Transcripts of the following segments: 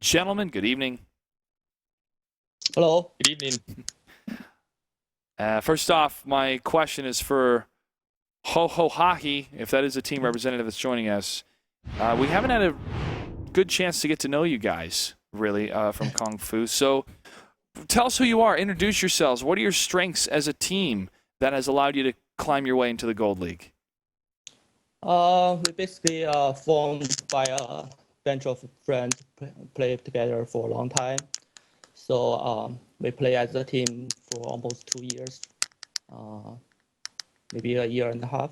Gentlemen, good evening. Hello. Good evening. First off, my question is for Hohohahi, if that is a team representative that's joining us. We haven't had a good chance to get to know you guys, really, from Kung Fu. So tell us who you are. Introduce yourselves. What are your strengths as a team that has allowed you to climb your way into the Gold League? We basically formed by a bunch of friends, play together for a long time. So we play as a team for almost 2 years, maybe a year and a half.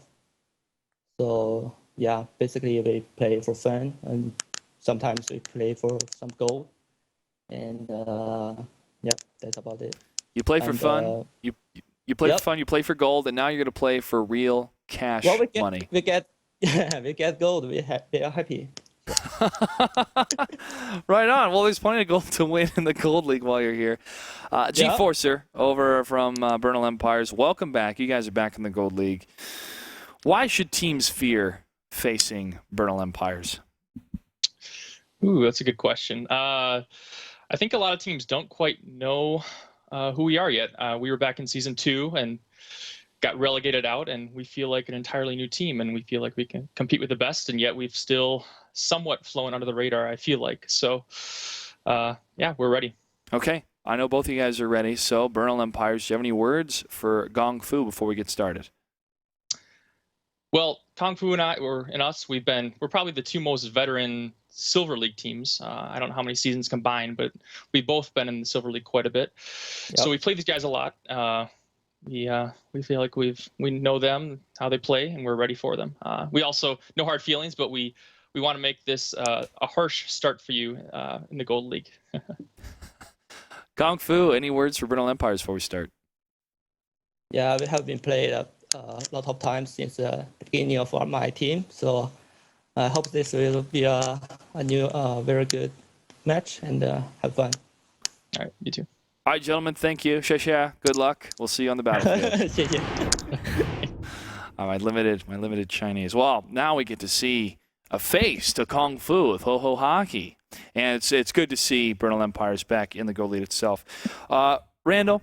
So yeah, basically we play for fun, and sometimes we play for some goal. And yeah, that's about it. You play for fun. You play Yep. for fun. You play for gold, and now you're going to play for real cash Well, money. we get gold. We are happy. Right on. Well, there's plenty of gold to win in the Gold League while you're here. G-Forcer over from Bernal Empires. Welcome back. You guys are back in the Gold League. Why should teams fear facing Bernal Empires? Ooh, that's a good question. I think a lot of teams don't quite know who we are yet. We were back in Season 2 and got relegated out, and we feel like an entirely new team, and we feel like we can compete with the best, and yet we've still somewhat flown under the radar, I feel like. So, yeah, we're ready. Okay. I know both of you guys are ready. So, Bernal Empires, do you have any words for Gong Fu before we get started? Well, Kung Fu and we're probably the two most veteran Silver League teams. I don't know how many seasons combined, but we've both been in the Silver League quite a bit. Yep. So we play these guys a lot. We feel like we know them, how they play, and we're ready for them. We also no hard feelings, but we want to make this a harsh start for you in the Gold League. Gong Fu, any words for Bernal Empires before we start? Yeah, we have been played a lot of times since the beginning of my team. So I hope this will be a new, very good match, and have fun. All right, you too. All right, gentlemen, thank you. Xia. Good luck. We'll see you on the battlefield. 谢谢. My limited Chinese. Well, now we get to see a face to Kung Fu with Hohohahi. And it's good to see Bernal Empires back in the Gold League itself. Randall,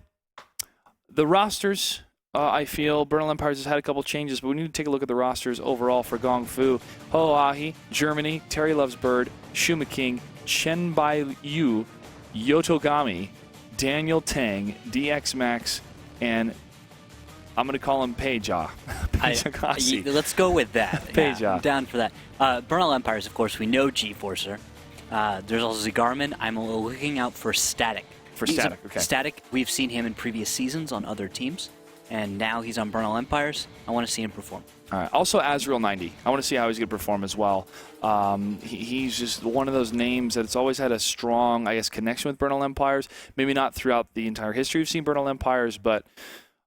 the rosters, I feel Bernal Empires has had a couple changes, but we need to take a look at the rosters overall for Gong Fu. Hohohahi, Germany, Terry Loves Bird, Shuma King, Chen Bai Yu, Yotogami, Daniel Tang, DX Max, and I'm going to call him Peja. Let's go with that. Peja. Yeah, I'm down for that. Bernal Empires, of course, we know G-Forcer. There's also Zigarman. I'm looking out for Static. Okay. Static, we've seen him in previous seasons on other teams, and now he's on Bernal Empires. I want to see him perform. All right. Also, Azrael 90. I want to see how he's going to perform as well. He's just one of those names that it's always had a strong, I guess, connection with Bernal Empires. Maybe not throughout the entire history we've seen Bernal Empires, but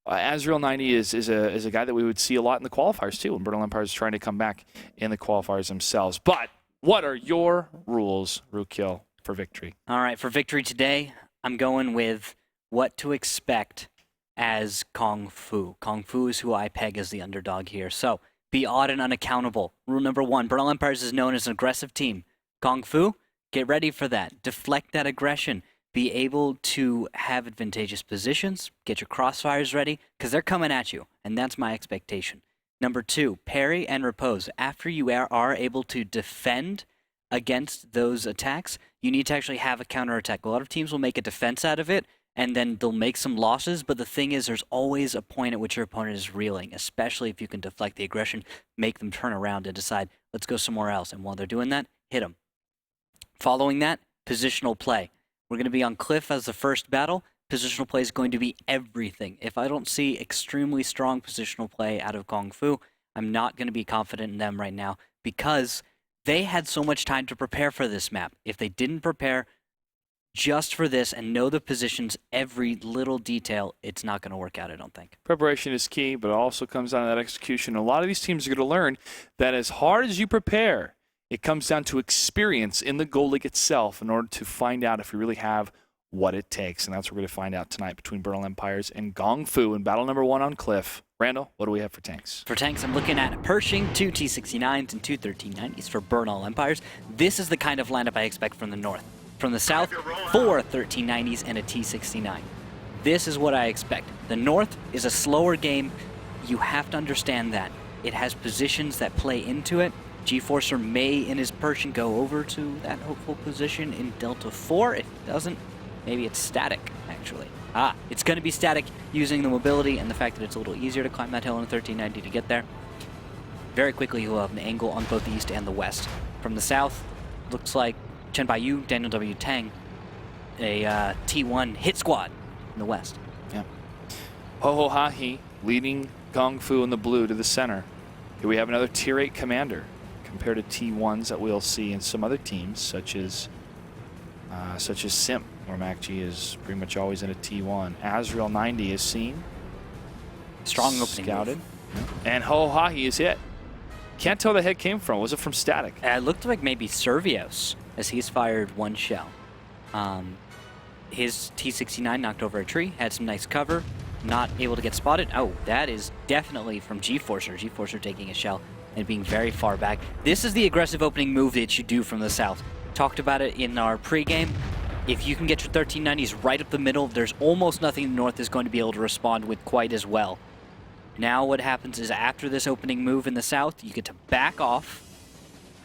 Azrael 90 is a guy that we would see a lot in the qualifiers too, when Bernal Empires is trying to come back in the qualifiers themselves. But what are your rules, Rukil, for victory? All right, for victory today, I'm going with what to expect as Kung Fu. Kung Fu is who I peg as the underdog here. So, be odd and unaccountable. Rule number 1, Bernal Empires is known as an aggressive team. Kung Fu, get ready for that. Deflect that aggression. Be able to have advantageous positions. Get your crossfires ready, because they're coming at you, and that's my expectation. Number 2, parry and repose. After you are able to defend against those attacks, you need to actually have a counterattack. A lot of teams will make a defense out of it, and then they'll make some losses, but the thing is there's always a point at which your opponent is reeling, especially if you can deflect the aggression, make them turn around and decide, let's go somewhere else. And while they're doing that, hit them. Following that, positional play. We're going to be on Cliff as the first battle. Positional play is going to be everything. If I don't see extremely strong positional play out of Kung Fu, I'm not going to be confident in them right now because they had so much time to prepare for this map. If they didn't prepare just for this and know the positions, every little detail, it's not going to work out, I don't think. Preparation is key, but it also comes down to that execution. A lot of these teams are going to learn that as hard as you prepare, it comes down to experience in the Gold League itself in order to find out if you really have what it takes. And that's what we're going to find out tonight between Bernal Empires and Gong Fu in battle number 1 on Cliff. Randall, what do we have for tanks? For tanks, I'm looking at Pershing, 2 T-69s, and 2 1390s for Bernal Empires. This is the kind of lineup I expect from the north. From the south, 4 1390s and a T69. This is what I expect. The north is a slower game. You have to understand that. It has positions that play into it. GeForcer may, in his Persian, go over to that hopeful position in Delta 4. If it doesn't, maybe it's static, actually. It's going to be static using the mobility and the fact that it's a little easier to climb that hill in a 1390 to get there. Very quickly, you'll have an angle on both the east and the west. From the south, looks like Chen Baiyu, Daniel W. Tang, a T1 hit squad in the west. Yeah. Hohohahi leading Kung Fu in the blue to the center. Here we have another Tier 8 commander compared to T1s that we'll see in some other teams, such as Simp, where MacG is pretty much always in a T1. Azrael 90 is seen. Strong opening Scouted. move. Yeah. And Hohohahi is hit. Can't tell where the hit came from. Was it from static? It looked like maybe Servios, as he's fired one shell. His T69 knocked over a tree, had some nice cover, not able to get spotted. Oh, that is definitely from GeForcer. GeForcer taking a shell and being very far back. This is the aggressive opening move that you do from the south. Talked about it in our pregame. If you can get your 1390s right up the middle, there's almost nothing the north is going to be able to respond with quite as well. Now what happens is after this opening move in the south, you get to back off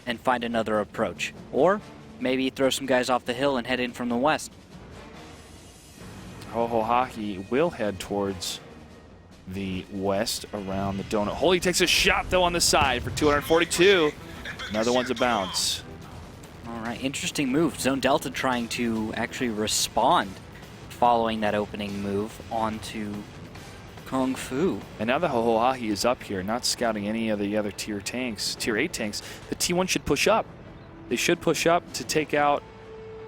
and find another approach. Or maybe throw some guys off the hill and head in from the west. Hohohahi will head towards the west around the donut hole. He takes a shot, though, on the side for 242. Another one's a bounce. All right, interesting move. Zone Delta trying to actually respond following that opening move onto Kung Fu. And now that Hohohahi is up here, not scouting any of the other Tier 8 tanks, the T1 should push up. They should push up to take out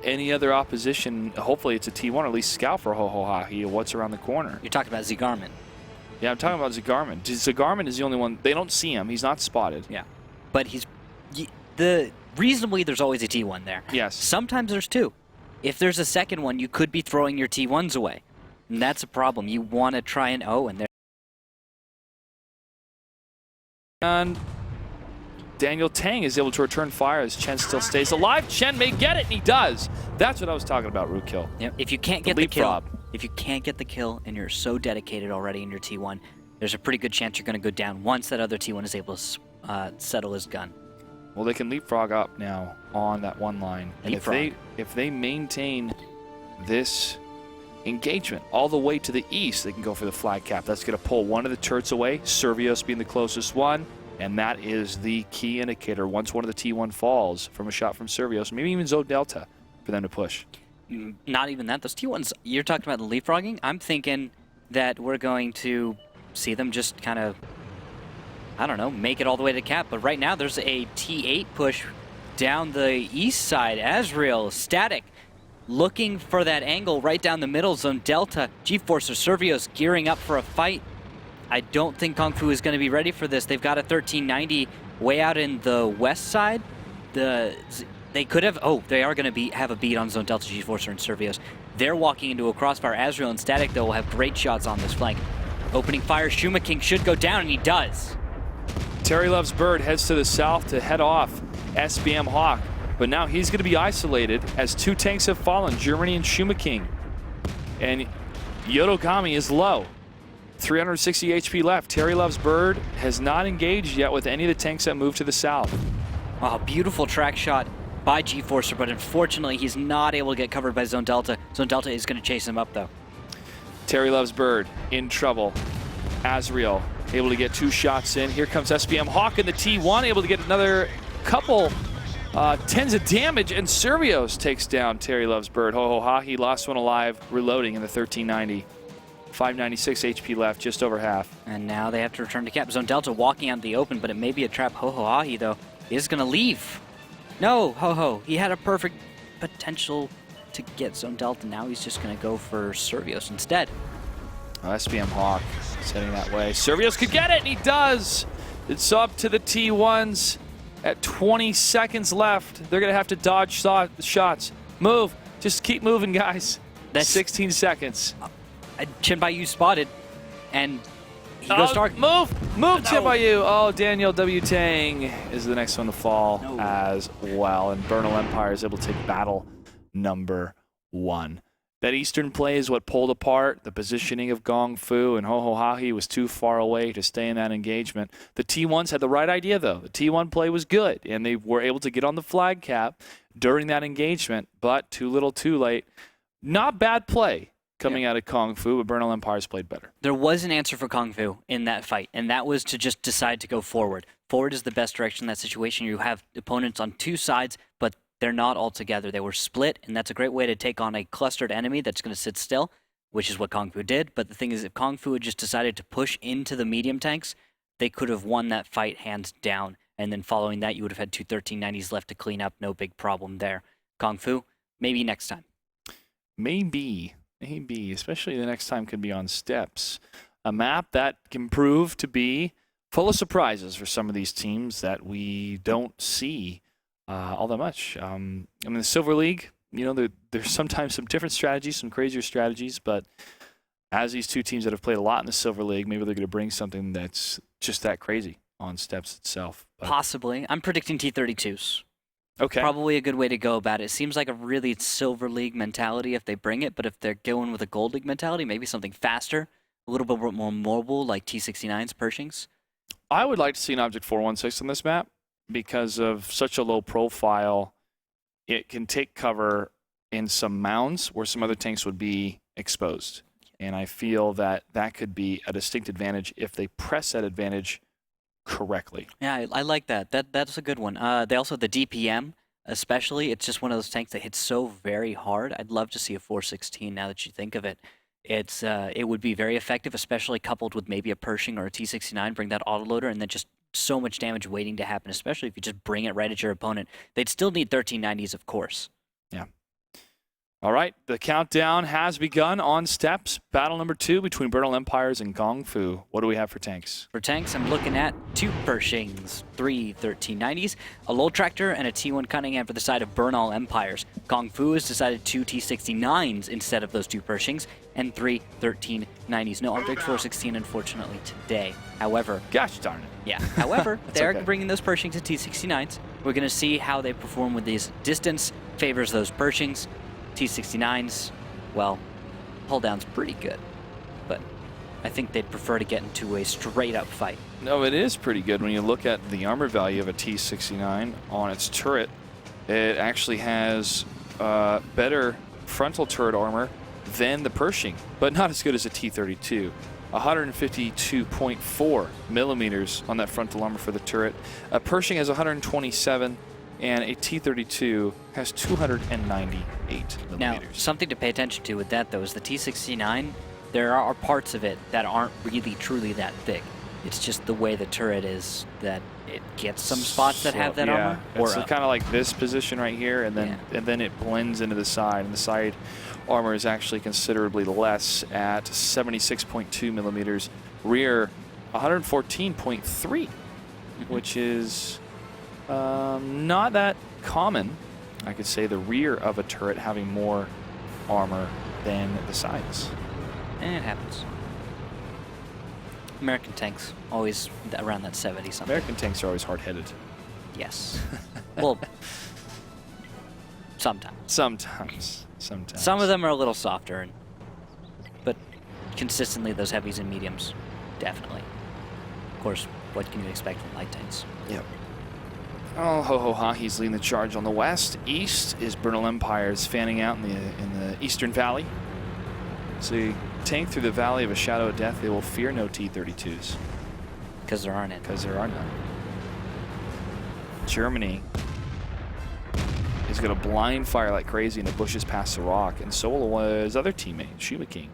any other opposition. Hopefully it's a T1, or at least scout for Hohohahi or what's around the corner. You're talking about Zigarman. Yeah, I'm talking about Zigarman. Zigarman is the only one. They don't see him. He's not spotted. Yeah, but reasonably there's always a T1 there. Yes. Sometimes there's two. If there's a second one, you could be throwing your T1s away. And that's a problem. You want to try and and there. And Daniel Tang is able to return fire as Chen still stays alive. Chen may get it, and he does. That's what I was talking about, Rootkill. Yep. If you can't get the kill, and you're so dedicated already in your T1, there's a pretty good chance you're going to go down once that other T1 is able to settle his gun. Well, they can leapfrog up now on that one line. And if they maintain this engagement all the way to the east, they can go for the flag cap. That's going to pull one of the turrets away, Servios being the closest one, and that is the key indicator once one of the T1 falls from a shot from Servios, maybe even Zone Delta, for them to push. Not even that. Those T1s, you're talking about the leapfrogging? I'm thinking that we're going to see them just kind of, I don't know, make it all the way to cap. But right now there's a T8 push down the east side. Azrael, static, looking for that angle right down the middle. Zone Delta, GeForce or Servios gearing up for a fight. I don't think Kung Fu is going to be ready for this. They've got a 1390 way out in the west side. They could have, they are going to have a beat on Zone Delta, GeForce and Servios. They're walking into a crossfire. Azrael and Static, though, will have great shots on this flank. Opening fire, Shuma King should go down, and he does. Terry Loves Bird heads to the south to head off SBM Hawk, but now he's going to be isolated as two tanks have fallen, Germany and Shuma King. And Yodogami is low. 360 HP left. Terry Loves Bird has not engaged yet with any of the tanks that move to the south. Oh, beautiful track shot by GeForcer, but unfortunately he's not able to get covered by Zone Delta. Zone Delta is going to chase him up, though. Terry Loves Bird in trouble. Azrael able to get two shots in. Here comes SBM Hawk in the T1, able to get another couple tens of damage, and Servios takes down Terry Loves Bird. Hohohahi lost one alive, reloading in the 1390. 596 HP left, just over half. And now they have to return to cap. Zone Delta walking out in the open, but it may be a trap. Hohohahi, though, is going to leave. No, Ho-Ho, he had a perfect potential to get Zone Delta. Now he's just going to go for Servios instead. SBM Hawk is heading that way. Servios could get it, and he does. It's up to the T1s at 20 seconds left. They're going to have to dodge shots. Move. Just keep moving, guys. That's 16 seconds. Chen Baiyu spotted, and he goes dark. Move, Chen Baiyu. Oh, Daniel W. Tang is the next one to fall as well, and Bernal Empire is able to take battle number 1. That Eastern play is what pulled apart. The positioning of Gong Fu and Hohohahi was too far away to stay in that engagement. The T1s had the right idea, though. The T1 play was good, and they were able to get on the flag cap during that engagement, but too little too late. Not bad play coming out of Kung Fu, but Bernal Empires played better. There was an answer for Kung Fu in that fight, and that was to just decide to go forward. Forward is the best direction in that situation. You have opponents on two sides, but they're not all together. They were split, and that's a great way to take on a clustered enemy that's going to sit still, which is what Kung Fu did. But the thing is, if Kung Fu had just decided to push into the medium tanks, they could have won that fight hands down. And then following that, you would have had two 1390s left to clean up. No big problem there. Kung Fu, maybe next time. Maybe, especially the next time could be on steps. A map that can prove to be full of surprises for some of these teams that we don't see all that much. I mean, the Silver League, there's sometimes some different strategies, some crazier strategies, but as these two teams that have played a lot in the Silver League, maybe they're going to bring something that's just that crazy on steps itself. But Possibly. I'm predicting T32s. okay. Probably a good way to go about it. It seems like a really Silver League mentality if they bring it, but if they're going with a Gold League mentality, maybe something faster, a little bit more mobile, like T69's Pershings. I would like to see an Object 416 on this map because of such a low profile. It can take cover in some mounds where some other tanks would be exposed. And I feel that that could be a distinct advantage if they press that advantage correctly. Yeah, I like that. That's a good one. They also, the DPM, especially, it's just one of those tanks that hits so very hard. I'd love to see a 416 now that you think of it. It would be very effective, especially coupled with maybe a Pershing or a T69, bring that autoloader, and then just so much damage waiting to happen, especially if you just bring it right at your opponent. They'd still need 1390s, of course. Yeah. All right, the countdown has begun on steps. Battle number 2 between Bernal Empires and Gong Fu. What do we have for tanks? For tanks, I'm looking at 2 Pershings, 3 1390s, a Lowell Tractor, and a T1 Cunningham for the side of Bernal Empires. Gong Fu has decided 2 T69s instead of those 2 Pershings, and 3 1390s. No Object 416, unfortunately, today. However, Gosh darn it. yeah. However, they're okay. bringing those Pershings to T69s. We're going to see how they perform with these. Distance favors those Pershings. T69s, well, hull down's pretty good, but I think they'd prefer to get into a straight-up fight. No, it is pretty good when you look at the armor value of a T69 on its turret. It actually has better frontal turret armor than the Pershing, but not as good as a T32. 152.4 millimeters on that frontal armor for the turret. A Pershing has 127, and a T32 has 298 millimeters. Now, something to pay attention to with that, though, is the T69, there are parts of it that aren't really truly that thick. It's just the way the turret is that it gets some spots that have that armor. It's kind of like this position right here, and then it blends into the side, and the side armor is actually considerably less at 76.2 millimeters. Rear, 114.3, which is not that common. I could say the rear of a turret having more armor than the sides. And it happens. American tanks, always around that 70-something. American tanks are always hard-headed. Yes. Well, sometimes. Sometimes. Some of them are a little softer, but consistently those heavies and mediums, definitely. Of course, what can you expect from light tanks? Yep. Oh, Hohohahi's leading the charge on the west. East is Bernal Empires fanning out in the Eastern Valley. So you tank through the Valley of a Shadow of Death, they will fear no T-32s. Because there aren't any. Because there are none. Germany is going to blind fire like crazy in the bushes past the rock, and so will his other teammate, Shima King.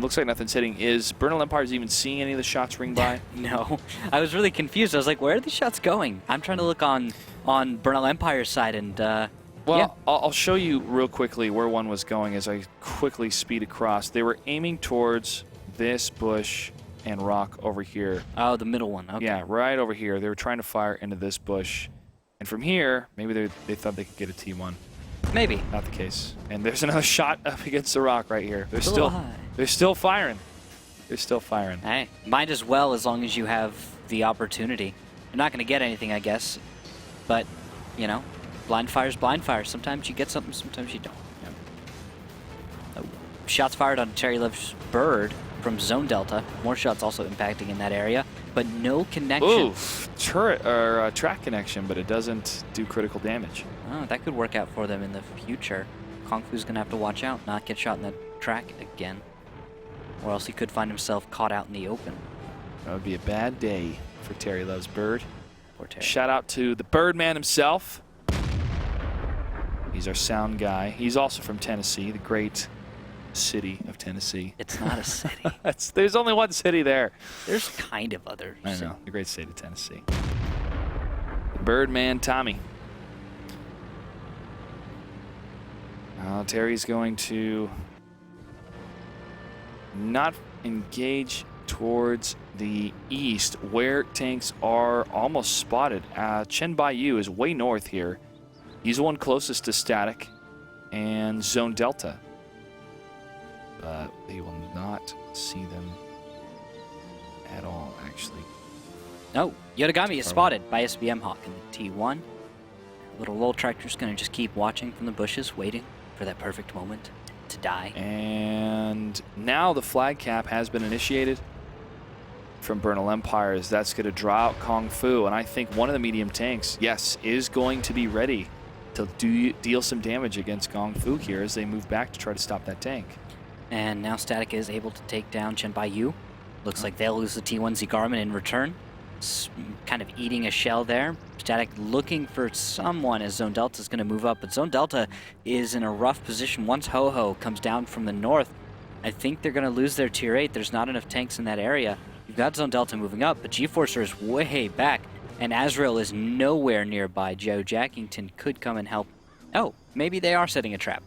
Looks like nothing's hitting. Is Bernal Empires even seeing any of the shots ring by? No. I was really confused. I was like, where are these shots going? I'm trying to look on Bernal Empire's side, and well, yeah. I'll show you real quickly where one was going as I quickly speed across. They were aiming towards this bush and rock over here. Oh, the middle one. Okay. Yeah, right over here. They were trying to fire into this bush. And from here, maybe they thought they could get a T1. Maybe. Not the case. And there's another shot up against the rock right here. They're It's a little high. They're still firing. They're still firing. Hey, might as well as long as you have the opportunity. You're not going to get anything, I guess. But, you Blind fire's blind fire. Sometimes you get something, sometimes you don't. Shots fired on Terry Love's bird from Zone Delta. More shots also impacting in that area, but no connection. Ooh, turret or track connection, but it doesn't do critical damage. Oh, that could work out for them in the future. Kung Fu's gonna have to watch out, not get shot in the track again, or else he could find himself caught out in the open. That would be a bad day for Terry Love's bird. Poor Terry. Shout out to the Birdman himself. He's our sound guy. He's also from Tennessee, the great city of Tennessee. It's not a city. There's only one city there. There's kind of other. I know, the great state of Tennessee. The Birdman Tommy. Terry's going to not engage towards the east, where tanks are almost spotted. Chen Baiyu is way north here. He's the one closest to Static and Zone Delta. But they will not see them at all, actually. No, Yotogami is spotted by SBM Hawk in the T1. Little Lol Tractor's gonna just keep watching from the bushes, waiting for that perfect moment to die. And now the flag cap has been initiated from Bernal Empires. That's going to draw out Kung Fu, and I think one of the medium tanks, yes, is going to be ready to deal some damage against Kung Fu here as they move back to try to stop that tank. And now Static is able to take down Chen Baiyu. Looks like they'll lose the T1 Z Garmin in return. Kind of eating a shell there. Static looking for someone as Zone Delta is going to move up, but Zone Delta is in a rough position once Ho-Ho comes down from the north. I think they're going to lose their tier 8. There's not enough tanks in that area. You've got Zone Delta moving up, but G-Forcer is way back, and Azrael is nowhere nearby. Joe Jackington could come and help. Oh, maybe they are setting a trap.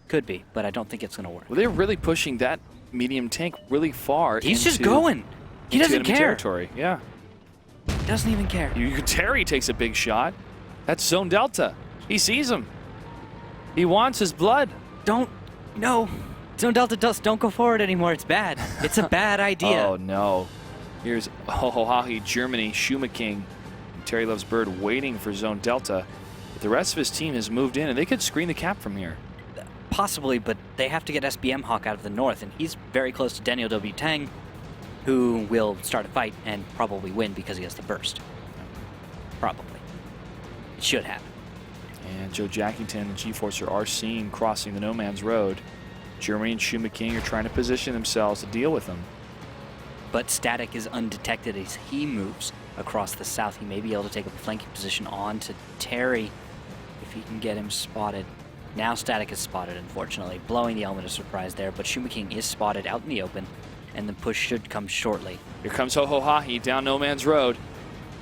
Could be, but I don't think it's going to work. Well, they're really pushing that medium tank really far. He's just going. He into doesn't enemy care. Territory. Yeah. He doesn't even care. Terry takes a big shot. That's Zone Delta. He sees him. He wants his blood. No. Zone Delta don't go forward anymore. It's bad. It's a bad idea. Oh, no. Here's Hohohahi, Germany, Shuma King, and Terry Loves Bird waiting for Zone Delta. But the rest of his team has moved in, and they could screen the cap from here. Possibly, but they have to get SBM Hawk out of the north, and he's very close to Daniel W. Tang, who will start a fight and probably win because he has the burst. Probably. It should happen. And Joe Jackington and G-Forcer are seen crossing the No Man's Road. Germany and Shuma King are trying to position themselves to deal with them. But Static is undetected as he moves across the south. He may be able to take a flanking position on to Terry if he can get him spotted. Now Static is spotted, unfortunately, blowing the element of surprise there, but Shuma King is spotted out in the open, and the push should come shortly. Here comes Hohohahi down No Man's Road,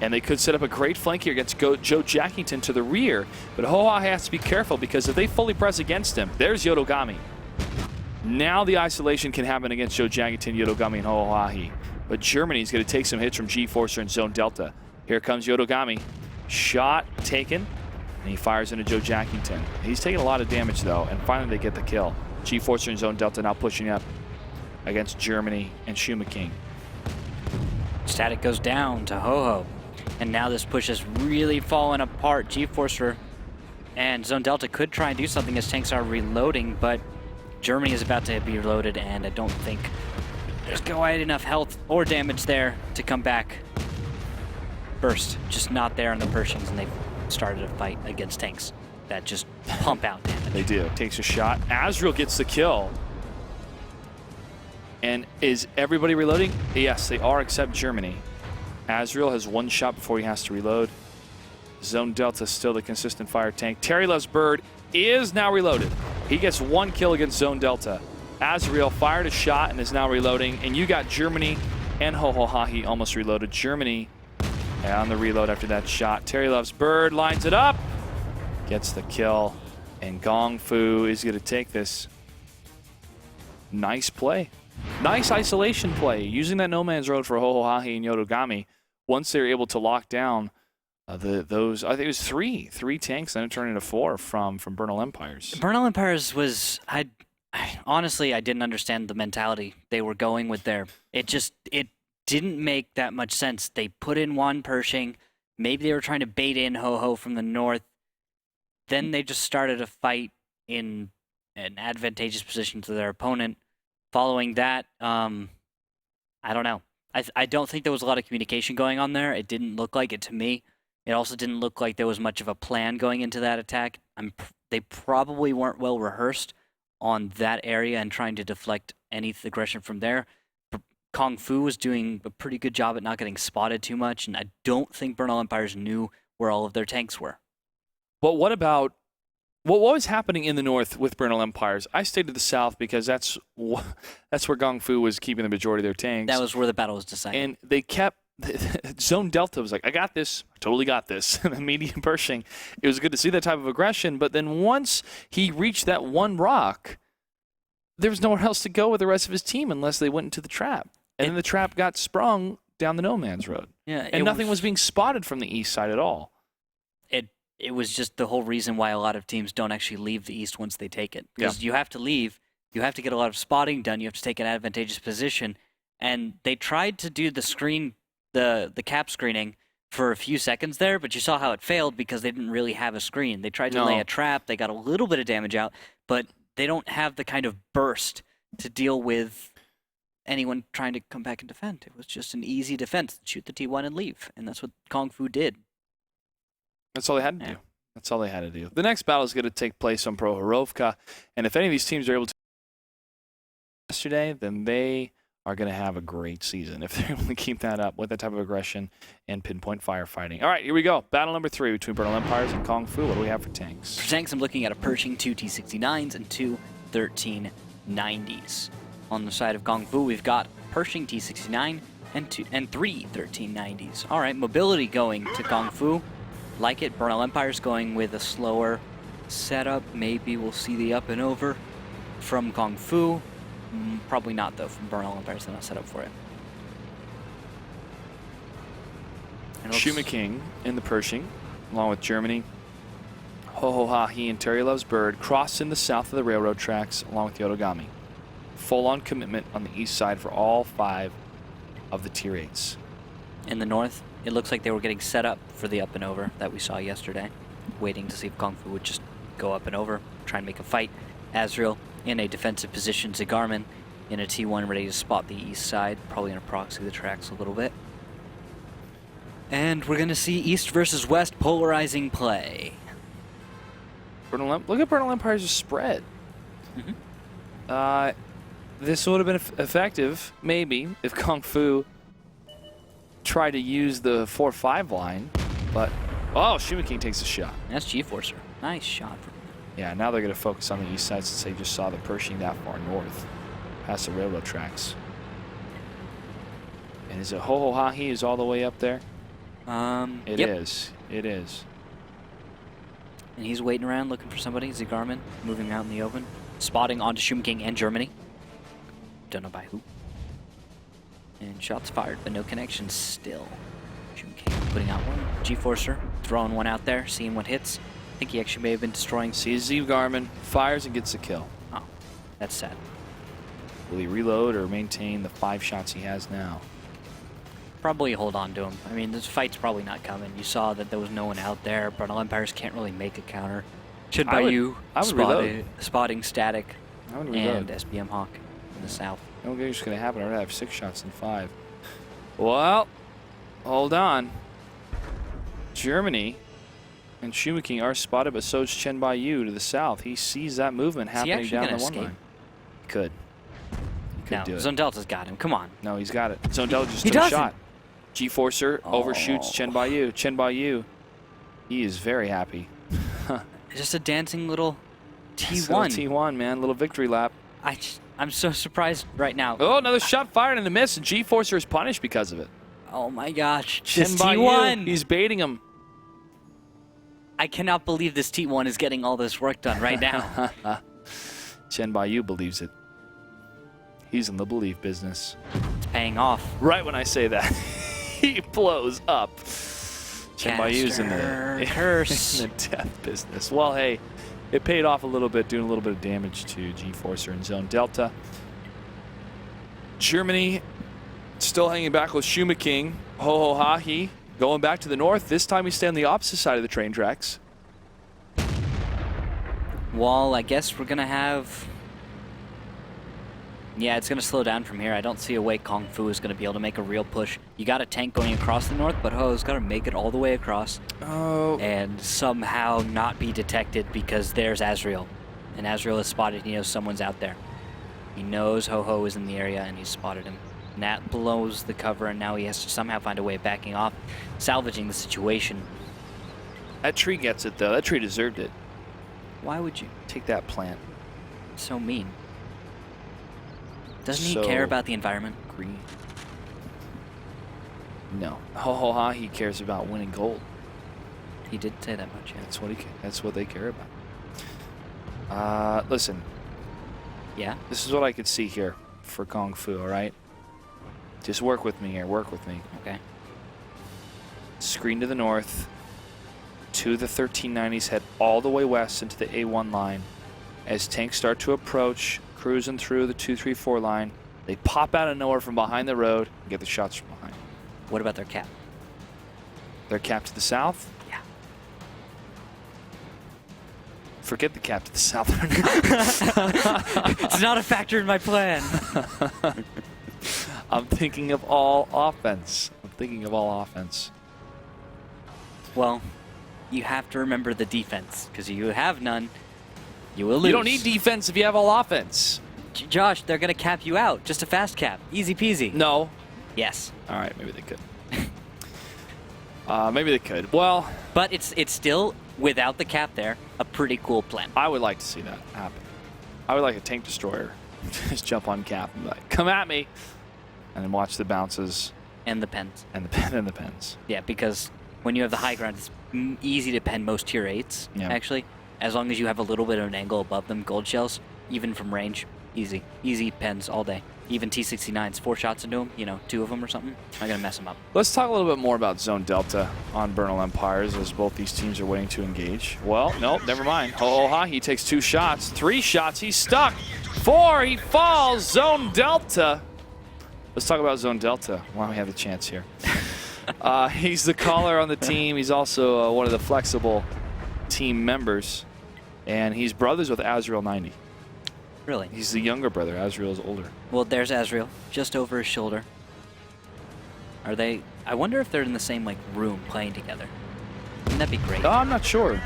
and they could set up a great flank here against Joe Jackington to the rear, but Hohohahi has to be careful because if they fully press against him, there's Yotogami. Now the isolation can happen against Joe Jackington, Yotogami, and Hohohahi, but Germany's going to take some hits from G-Forcer and Zone Delta. Here comes Yotogami. Shot taken. And he fires into Joe Jackington. He's taking a lot of damage, though, and finally they get the kill. G-Forcer and Zone Delta now pushing up against Germany and Shuma King. Static goes down to Ho-Ho, and now this push has really fallen apart. G-Forcer and Zone Delta could try and do something as tanks are reloading, but Germany is about to be reloaded, and I don't think there's quite enough health or damage there to come back. Burst, just not there on the Pershings, and they've started a fight against tanks that just pump out damage. They do. Takes a shot. Azrael gets the kill. And is everybody reloading? Yes, they are, except Germany. Azrael has one shot before he has to reload. Zone Delta still the consistent fire tank. Terry Loves Bird is now reloaded. He gets one kill against Zone Delta. Azrael fired a shot and is now reloading. And you got Germany and Hohohahi almost reloaded. Germany on the reload after that shot. Terry Loves Bird lines it up, gets the kill, and Kung Fu is going to take this. Nice play. Nice isolation play, using that No Man's Road for Hohohahi and Yotogami. Once they're able to lock down those, I think it was three tanks, then it turned into 4 from Bernal Empires. Bernal Empires was, honestly, I didn't understand the mentality they were going with there. It didn't make that much sense. They put in one Pershing. Maybe they were trying to bait in Ho-Ho from the north. then they just started a fight in an advantageous position to their opponent. Following that, I don't know. I don't think there was a lot of communication going on there. It didn't look like it to me. It also didn't look like there was much of a plan going into that attack. They probably weren't well rehearsed on that area and trying to deflect any aggression from there. Kung Fu was doing a pretty good job at not getting spotted too much, and I don't think Bernal Empires knew where all of their tanks were. But what about what was happening in the north with Bernal Empires? I stayed to the south because that's where Kung Fu was keeping the majority of their tanks. That was where the battle was decided. And they kept Zone Delta was like, I got this, I totally got this. And the medium Pershing, it was good to see that type of aggression. But then once he reached that one rock, there was nowhere else to go with the rest of his team unless they went into the trap. And then the trap got sprung down the no man's road. Yeah, and nothing was being spotted from the east side at all. It was just the whole reason why a lot of teams don't actually leave the east once they take it. Because you have to leave, you have to get a lot of spotting done, you have to take an advantageous position. And they tried to do the screen, the cap screening for a few seconds there, but you saw how it failed because they didn't really have a screen. They tried to lay a trap, they got a little bit of damage out, but they don't have the kind of burst to deal with anyone trying to come back and defend. It was just an easy defense. Shoot the T1 and leave. And that's what Kung Fu did. That's all they had to do. That's all they had to do. The next battle is going to take place on Prohorovka, and if any of these teams are able to yesterday, then they are going to have a great season if they're able to keep that up with that type of aggression and pinpoint firefighting. All right, here we go. Battle number 3 between Bernal Empires and Kung Fu. What do we have for tanks? For tanks, I'm looking at a Pershing, 2 T-69s, and 2 1390s. On the side of Kung Fu, we've got Pershing T-69 and 3 1390s. All right, mobility going to Kung Fu. Like it. Bernal Empire's going with a slower setup. Maybe we'll see the up and over from Kung Fu. Probably not, though, from Bernal Empire's not set up for it. Shuma King in the Pershing, along with Germany. Hohohahi and Terry Loves Bird crossed in the south of the railroad tracks along with Yotogami. Full-on commitment on the east side for all 5 of the Tier 8s. In the north, it looks like they were getting set up for the up and over that we saw yesterday, waiting to see if Kung Fu would just go up and over, try and make a fight. Azrael in a defensive position, Zigarman in a T1 ready to spot the east side, probably going to proxy the tracks a little bit. And we're going to see east versus west polarizing play. Look at Bernal Empire's spread. This would have been effective, maybe, if Kung Fu tried to use the 4-5 line, but Shuma King takes a shot. That's G-Forcer. Nice shot. Yeah, now they're going to focus on the east side since they just saw the Pershing that far north, past the railroad tracks. And is it Hohohahi is all the way up there? It is. It is. And he's waiting around looking for somebody. Zigarman moving out in the open, spotting onto Shuma King and Germany. Don't know by who. And shots fired, but no connection still. Shuma King putting out one. G-Forcer throwing one out there, seeing what hits. I think he actually may have been destroying. Sees Zigarman, fires and gets the kill. Oh, that's sad. Will he reload or maintain the 5 shots he has now? Probably hold on to him. I mean, this fight's probably not coming. You saw that there was no one out there. Bernal Empires can't really make a counter. Chen Baiyu spotting Static and SBM Hawk in the south. No good is going to happen. I already have 6 shots in 5. Well, hold on. Germany and Shuma King are spotted, but so is Chen Baiyu to the south. He sees that movement happening down the one line. He could. He could do it. Zone Delta's got him. Come on. No, he's got it. Zone Delta just took a shot. G-Forcer overshoots Chen Baiyu. Chen Baiyu, he is very happy. Just a dancing little T1. T1, man. Little victory lap. I'm so surprised right now. Oh, another shot fired and a miss, and G-Forcer is punished because of it. Oh my gosh. Chen Baiyu, he's baiting him. I cannot believe this T1 is getting all this work done right now. Chen Baiyu believes it. He's in the belief business. It's paying off. Right when I say that, he blows up. Chen Baiyu's in the death business. Well, hey, it paid off a little bit, doing a little bit of damage to G-Forcer and Zone Delta. Germany still hanging back with Shuma King. Hohohahi going back to the north. This time we stay on the opposite side of the train tracks. Wall, I guess we're going to have... Yeah, it's going to slow down from here. I don't see a way Kung Fu is going to be able to make a real push. You got a tank going across the north, but Ho-Ho's got to make it all the way across. Oh. And somehow not be detected because there's Azrael. And Azrael is spotted. He knows someone's out there. He knows Ho-Ho is in the area, and he's spotted him. Nat blows the cover, and now he has to somehow find a way of backing off, salvaging the situation. That tree gets it, though. That tree deserved it. Why would you? Take that plant. So mean. Doesn't he So care about the environment? green. No. Ho-Ho-Ha, he cares about winning gold. He did say that much, yeah. That's what they care about. Listen, Yeah? this is what I could see here for Kung Fu, all right? Just work with me here. Work with me. Okay. Screen to the north. To the 1390s, head all the way west into the A1 line. As tanks start to approach, cruising through the 234 line, they pop out of nowhere from behind the road and get the shots from behind. What about their cap? They're capped to the south. Yeah. Forget the cap to the south. It's not a factor in my plan. I'm thinking of all offense. Well, you have to remember the defense, because you have none, you will lose. You don't need defense if you have all offense. Josh, they're going to cap you out. Just a fast cap. Easy peasy. No. Yes. All right, maybe they could. Maybe they could. Well, But it's still, without the cap there, a pretty cool plan. I would like to see that happen. I would like a tank destroyer just jump on cap and be like, come at me, and then watch the bounces And the pens. and the pens. Yeah, because when you have the high ground, it's easy to pen most tier 8s, Yeah. actually. As long as you have a little bit of an angle above them, gold shells, even from range, easy. Easy pens all day. Even T-69s, 4 shots into them, 2 of them or something, not going to mess them up. Let's talk a little bit more about Zone Delta on Bernal Empires as both these teams are waiting to engage. Well, nope, never mind. Ho-Ho-Ha, he takes 2 shots. 3 shots, he's stuck. 4, he falls. Zone Delta. Let's talk about Zone Delta while we have the chance here. He's the caller on the team. He's also one of the flexible team members. And he's brothers with Azrael 90. Really? He's the younger brother. Azrael is older. Well, there's Azrael, just over his shoulder. Are they... I wonder if they're in the same, room playing together. Wouldn't that be great? Oh, I'm not sure.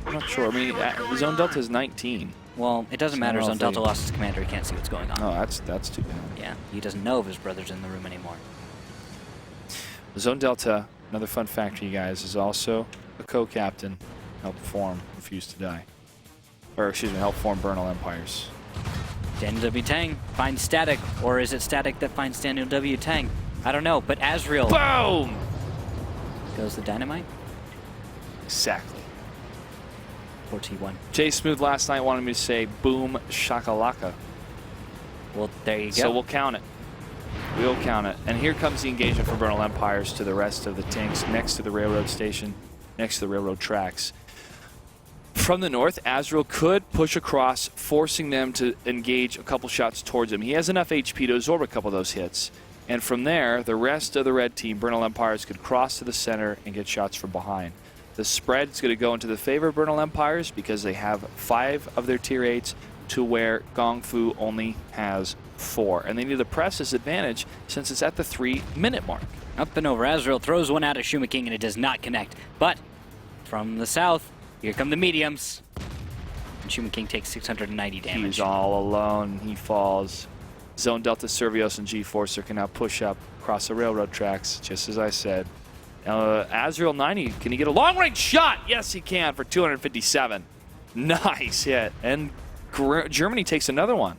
I mean, Zone Delta is 19. Well, it doesn't So I matter. don't know Zone if Delta they- lost his commander. He can't see what's going on. Oh, that's too bad. Yeah, he doesn't know if his brother's in the room anymore. Zone Delta, another fun fact for you guys, is also a co-captain. Helped form Refuse to Die. Or, excuse me, helped form Bernal Empires. Daniel W. Tang finds Static, or is it Static that finds Daniel W. Tang? I don't know, but Azrael Boom! goes the dynamite. Exactly. 4T1. Jay Smooth last night wanted me to say boom shakalaka. Well, there you go. So we'll count it. We'll count it. And here comes the engagement for Bernal Empires to the rest of the tanks next to the railroad station, next to the railroad tracks. From the north, Azrael could push across, forcing them to engage a couple shots towards him. He has enough HP to absorb a couple of those hits. And from there, the rest of the red team, Bernal Empires, could cross to the center and get shots from behind. The spread is going to go into the favor of Bernal Empires because they have 5 of their tier 8s to where Kung Fu only has 4. And they need to press this advantage since it's at the 3-minute mark. Up and over. Azrael throws one out at Shuma King, and it does not connect. But from the south, here come the mediums. And Shuma King takes 690 damage. He's all alone. He falls. Zone Delta, Servios, and G-Forcer can now push up across the railroad tracks, just as I said. Azrael 90, can he get a long-range shot? Yes, he can for 257. Nice hit. And Germany takes another one.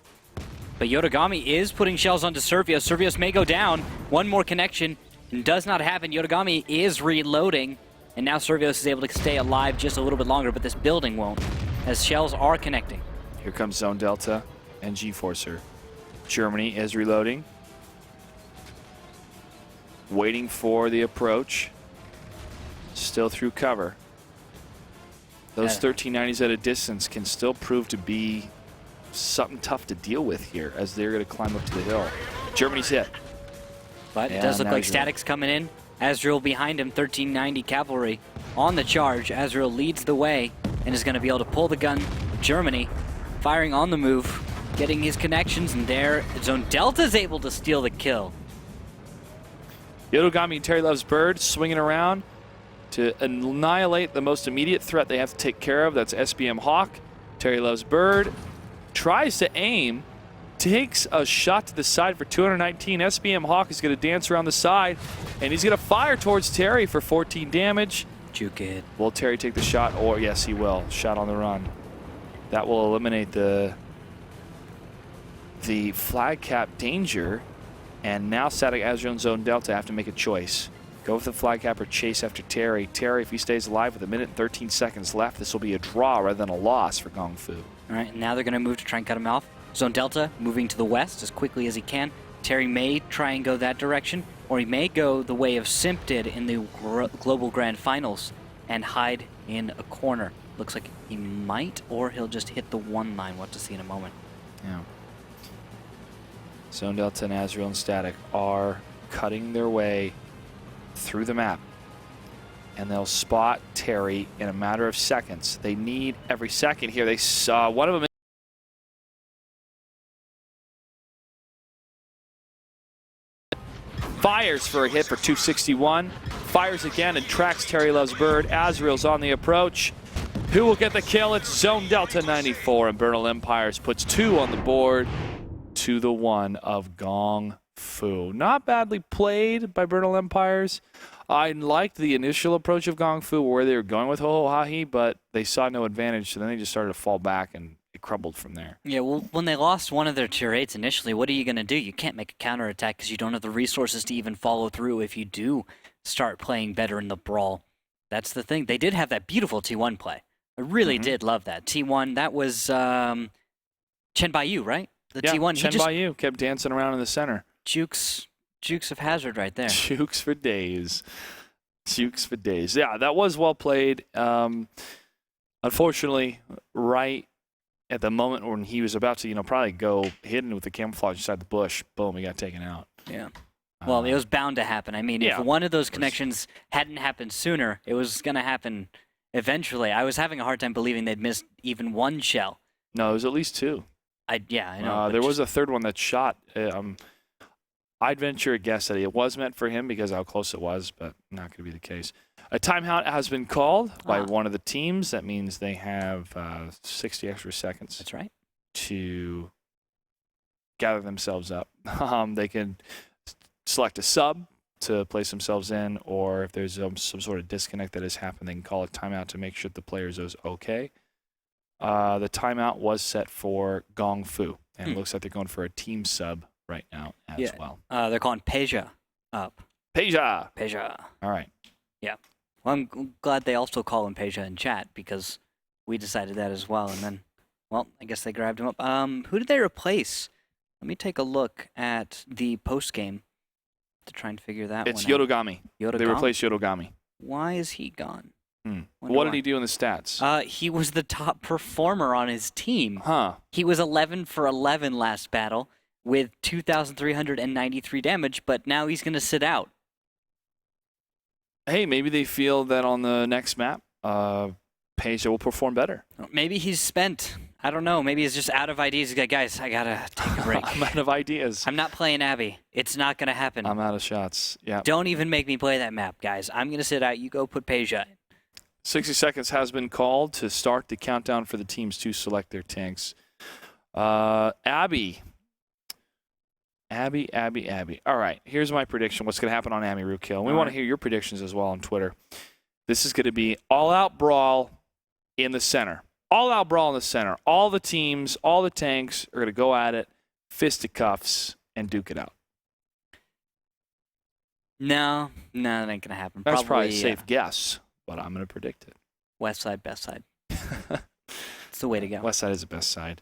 But Yotogami is putting shells onto Servios. Servios may go down. One more connection does not happen. Yotogami is reloading. And now Servios is able to stay alive just a little bit longer, but this building won't, as shells are connecting. Here comes Zone Delta and G-Forcer. Germany is reloading. Waiting for the approach. Still through cover. Those Yeah. 1390s at a distance can still prove to be something tough to deal with here as they're going to climb up to the hill. Germany's hit. But Yeah, it does look now like he's Static's coming in. Azrael behind him, 1390 cavalry on the charge. Azrael leads the way and is going to be able to pull the gun Germany, firing on the move, getting his connections, and there, Zone Delta's able to steal the kill. Yodogami and Terry Loves Bird swinging around to annihilate the most immediate threat they have to take care of. That's SBM Hawk. Terry Loves Bird tries to aim, takes a shot to the side for 219. SBM Hawk is going to dance around the side, and he's going to fire towards Terry for 14 damage. Juke it. Will Terry take the shot? Or yes, he will. Shot on the run. That will eliminate the flag cap danger. And now Static Azrael and Zone Delta have to make a choice. Go with the flag cap or chase after Terry. Terry, if he stays alive with 1 minute and 13 seconds left, this will be a draw rather than a loss for Gong Fu. All right, now they're going to move to try and cut him off. Zone Delta moving to the west as quickly as he can. Terry may try and go that direction, or he may go the way of Simp did in the Global Grand Finals and hide in a corner. Looks like he might, or he'll just hit the one line. We'll have to see in a moment. Yeah. Zone Delta and Azrael and Static are cutting their way through the map. And they'll spot Terry in a matter of seconds. They need every second here. They saw one of them. Fires for a hit for 261. Fires again and tracks Terry Loves Bird. Azrael's on the approach. Who will get the kill? It's Zone Delta 94, and Bernal Empires puts 2 on the board to the 1 of Gong Fu. Not badly played by Bernal Empires. I liked the initial approach of Gong Fu where they were going with Hohohahi, but they saw no advantage, so then they just started to fall back, and it crumbled from there. Yeah, well, when they lost one of their tier 8s initially, what are you going to do? You can't make a counterattack because you don't have the resources to even follow through if you do start playing better in the brawl. That's the thing. They did have that beautiful T1 play. I really did love that. T1, that was Chen Baiyu, right? The Yeah, T1. Chen Baiyu kept dancing around in the center. Jukes of Hazard right there. Jukes for days. Jukes for days. Yeah, that was well played. Unfortunately, right at the moment when he was about to, probably go hidden with the camouflage inside the bush, boom, he got taken out. Yeah. Well, it was bound to happen. I mean, yeah, if one of those connections hadn't happened sooner, it was going to happen eventually. I was having a hard time believing they'd missed even one shell. No, it was at least 2. I know. There was a third one that shot. I'd venture a guess that it was meant for him because of how close it was, but not going to be the case. A timeout has been called by one of the teams. That means they have 60 extra seconds. That's right. To gather themselves up. They can select a sub to place themselves in, or if there's some sort of disconnect that has happened, they can call a timeout to make sure the players is okay. The timeout was set for Gong Fu, and it looks like they're going for a team sub right now as well. They're calling Peja up. Peja. All right. Yeah. Well, I'm glad they also call him Peja in chat because we decided that as well. And then, well, I guess they grabbed him up. Who did they replace? Let me take a look at the post game to try and figure that It's one out. Yodogami. They replaced Yodogami. Why is he gone? What did he do in the stats? He was the top performer on his team. He was 11 for 11 last battle with 2,393 damage, but now he's going to sit out. Hey, maybe they feel that on the next map, Peja will perform better. Maybe he's spent. I don't know. Maybe he's just out of ideas. He's like, guys, I got to take a break. I'm out of ideas. I'm not playing Abby. It's not going to happen. I'm out of shots. Yeah. Don't even make me play that map, guys. I'm going to sit out. You go put Peja in. 60 seconds has been called to start the countdown for the teams to select their tanks. Abby. All right, here's my prediction. What's going to happen on Abby Rookhill? We want to hear your predictions as well on Twitter. This is going to be all-out brawl in the center. All-out brawl in the center. All the teams, all the tanks are going to go at it, fisticuffs, and duke it out. No, that ain't going to happen. That's probably a safe guess, but I'm going to predict it. West side, best side. It's the way to go. West side is the best side.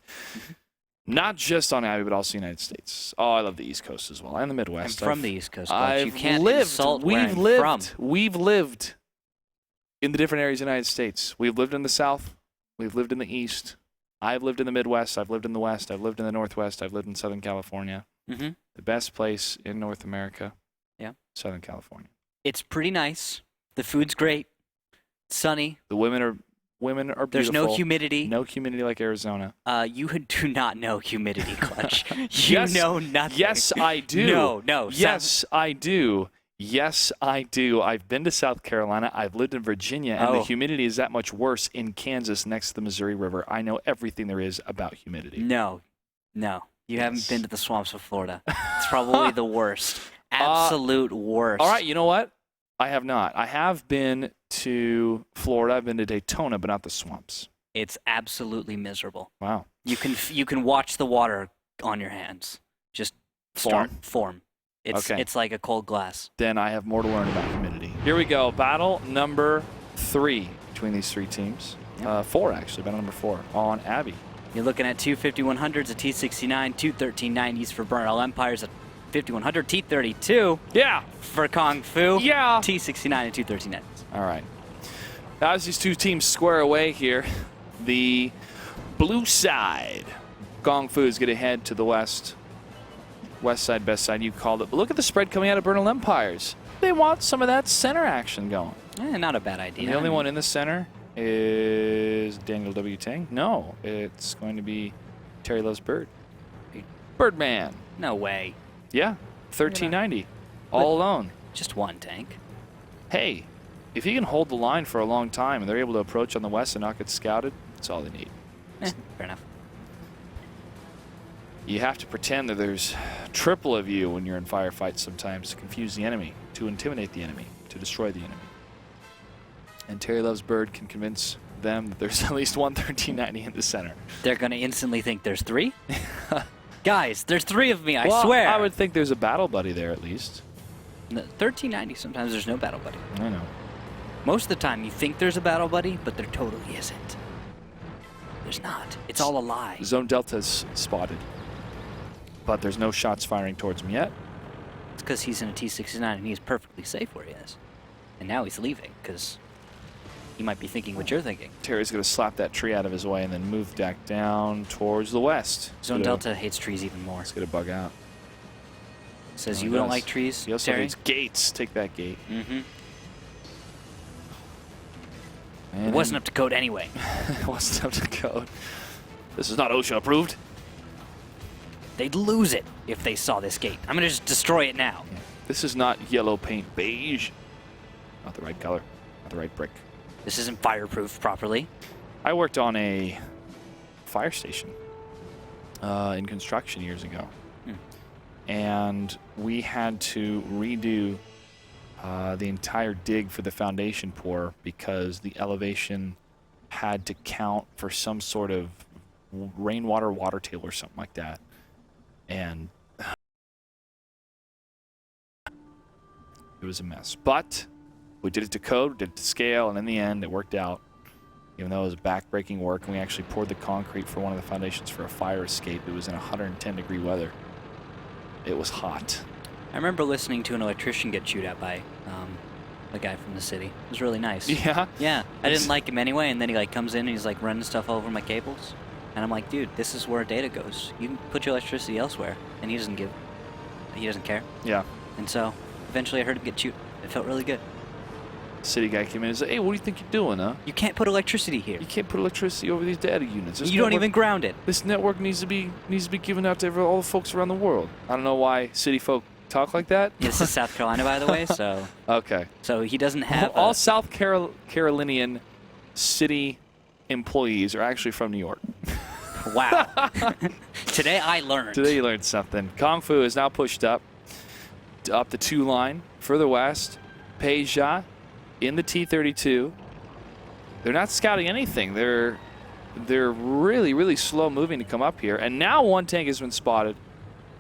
Not just on Abby, but also the United States. Oh, I love the East Coast as well, and the Midwest. I'm from the East Coast, but you can't insult where I'm from. We've lived in the different areas of the United States. We've lived in the South. We've lived in the East. I've lived in the Midwest. I've lived in the West. I've lived in the Northwest. I've lived in Southern California. Mm-hmm. The best place in North America. Yeah. Southern California. It's pretty nice. The food's great. It's sunny. The women are Women are There's beautiful. no humidity. No humidity like Arizona. You do not know humidity, Clutch. You Yes. know nothing. Yes, I do. No. Yes, I do. Yes, I do. I've been to South Carolina. I've lived in Virginia, and the Oh. humidity is that much worse in Kansas next to the Missouri River. I know everything there is about humidity. No. You haven't Yes. been to the swamps of Florida. It's probably the worst. Absolute worst. All right, you know what? I have not. I have been to Florida. I've been to Daytona, but not the swamps. It's absolutely miserable. Wow. You can watch the water on your hands. Just form. It's like a cold glass. Then I have more to learn about humidity. Here we go. Battle number 3 between these 3 teams. 4, actually. Battle number 4 on Abbey. You're looking at two 5100s, a T69, two 1390s for Burnell Empires, a 5100 T32 Yeah. for Kung Fu. Yeah. T69 and two 1390s. All right. As these 2 teams square away here, the blue side, Kung Fu, is going to head to the west. West side, best side, you called it. But look at the spread coming out of Burnell Empires. They want some of that center action going. Not a bad idea. And the only one in the center is Daniel W. Tang. No, it's going to be Terry Loves Bird. Birdman. No way. Yeah, 1390. All alone. Just one tank. Hey, if he can hold the line for a long time and they're able to approach on the west and not get scouted, that's all they need. Fair enough. You have to pretend that there's triple of you when you're in firefights sometimes to confuse the enemy, to intimidate the enemy, to destroy the enemy. And Terry Loves Bird can convince them that there's at least one 1390 in the center. They're going to instantly think there's 3? Guys, there's 3 of me, I Well, swear. I would think there's a battle buddy there at least. No, 1390, sometimes there's no battle buddy. I know. Most of the time you think there's a battle buddy, but there totally isn't. There's not. It's all a lie. Zone Delta's spotted, but there's no shots firing towards him yet. It's because he's in a T69 and he's perfectly safe where he is. And now he's leaving because he might be thinking what you're thinking. Terry's going to slap that tree out of his way and then move back down towards the west. Zone Delta hates trees even more. It's going to bug out. Says Oh, you he don't does. like trees, He also Terry? hates gates. Take that gate. Mm-hmm. And It wasn't up to code anyway. it wasn't up to code. This is not OSHA approved. They'd lose it if they saw this gate. I'm going to just destroy it now. Yeah. This is not yellow paint beige. Not the right color. Not the right brick. This isn't fireproof properly. I worked on a fire station in construction years ago. And we had to redo the entire dig for the foundation pour because the elevation had to count for some sort of rainwater water table or something like that. And it was a mess. But we did it to code, did it to scale, and in the end it worked out. Even though it was back-breaking work, and we actually poured the concrete for one of the foundations for a fire escape. It was in 110-degree weather. It was hot. I remember listening to an electrician get chewed at by a guy from the city. It was really nice. Yeah? Yeah, I didn't like him anyway, and then he comes in and he's running stuff all over my cables. And I'm like, dude, this is where data goes. You can put your electricity elsewhere. And he doesn't care. Yeah. And so eventually I heard him get chewed. It felt really good. City guy came in and said, hey, what do you think you're doing, huh? You can't put electricity here. You can't put electricity over these data units. You don't even ground it. This network needs to be given out to all the folks around the world. I don't know why city folk talk like that. This is South Carolina, by the way, so Okay. he doesn't have all South Carolinian city employees are actually from New York. Wow. Today I learned. Today you learned something. Kung Fu is now pushed up the 2 line, further west. Peja in the T-32. They're not scouting anything. They're really, really slow moving to come up here. And now one tank has been spotted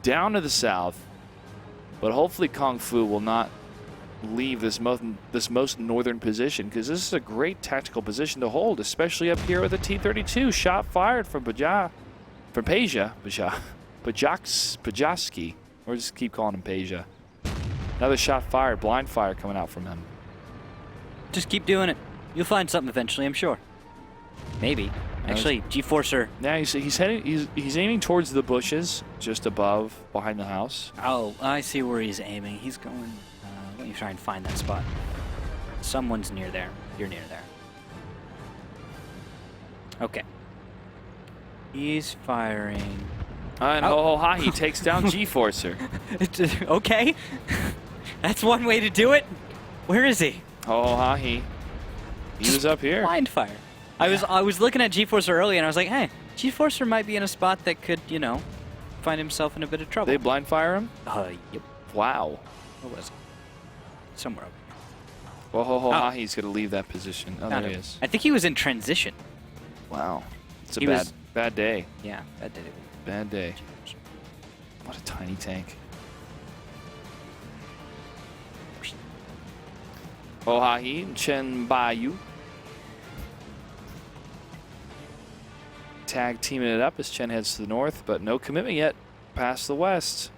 down to the south. But hopefully Kung Fu will not leave this most northern position, because this is a great tactical position to hold, especially up here with the T-32. Shot fired from Peja. Pajaski. Or just keep calling him Peja. Another shot fired, blind fire coming out from him. Just keep doing it. You'll find something eventually, I'm sure. Maybe. Actually, G-Forcer. Now he's aiming towards the bushes just above, behind the house. Oh, I see where he's aiming. He's going. Let me try and find that spot. Someone's near there. You're near there. Okay. He's firing. And Oh. Hohohahi takes down G-Forcer. Okay. That's one way to do it. Where is he? Hohohahi. He was up here. Blind fire. I was looking at G-Forcer earlier and I was like, hey, G-Forcer might be in a spot that could, you know, find himself in a bit of trouble. They blind fire him? Yep. Wow. Where was it? Somewhere over here. Well, Hohohahi's going to leave that position. Oh, there Found he him. is. I think he was in transition. Wow. It's a He was- bad day. Yeah, that did it. Bad day. What a tiny tank. Hohahi and Chen Baiyu. Tag teaming it up as Chen heads to the north, but no commitment yet past the west.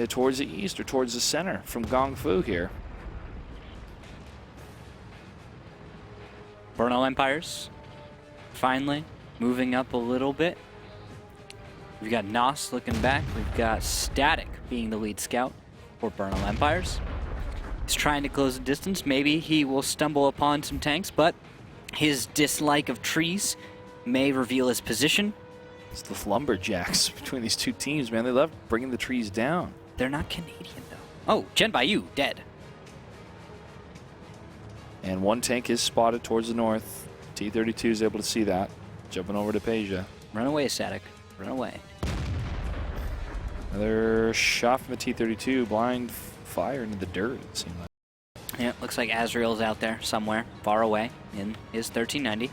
Towards the east or towards the center from Gong Fu here. Bernal Empires finally moving up a little bit. We've got Nos looking back. We've got Static being the lead scout for Bernal Empires. He's trying to close the distance. Maybe he will stumble upon some tanks, but his dislike of trees may reveal his position. It's the lumberjacks between these two teams, man. They love bringing the trees down. They're not Canadian, though. Oh, Chen Baiyu, dead. And one tank is spotted towards the north. T-32 is able to see that. Jumping over to Peja. Run away, Static. Run away. Another shot from a T-32. Blind fire into the dirt, it seemed like. Yeah, looks like Azrael's out there somewhere, far away, in his 1390.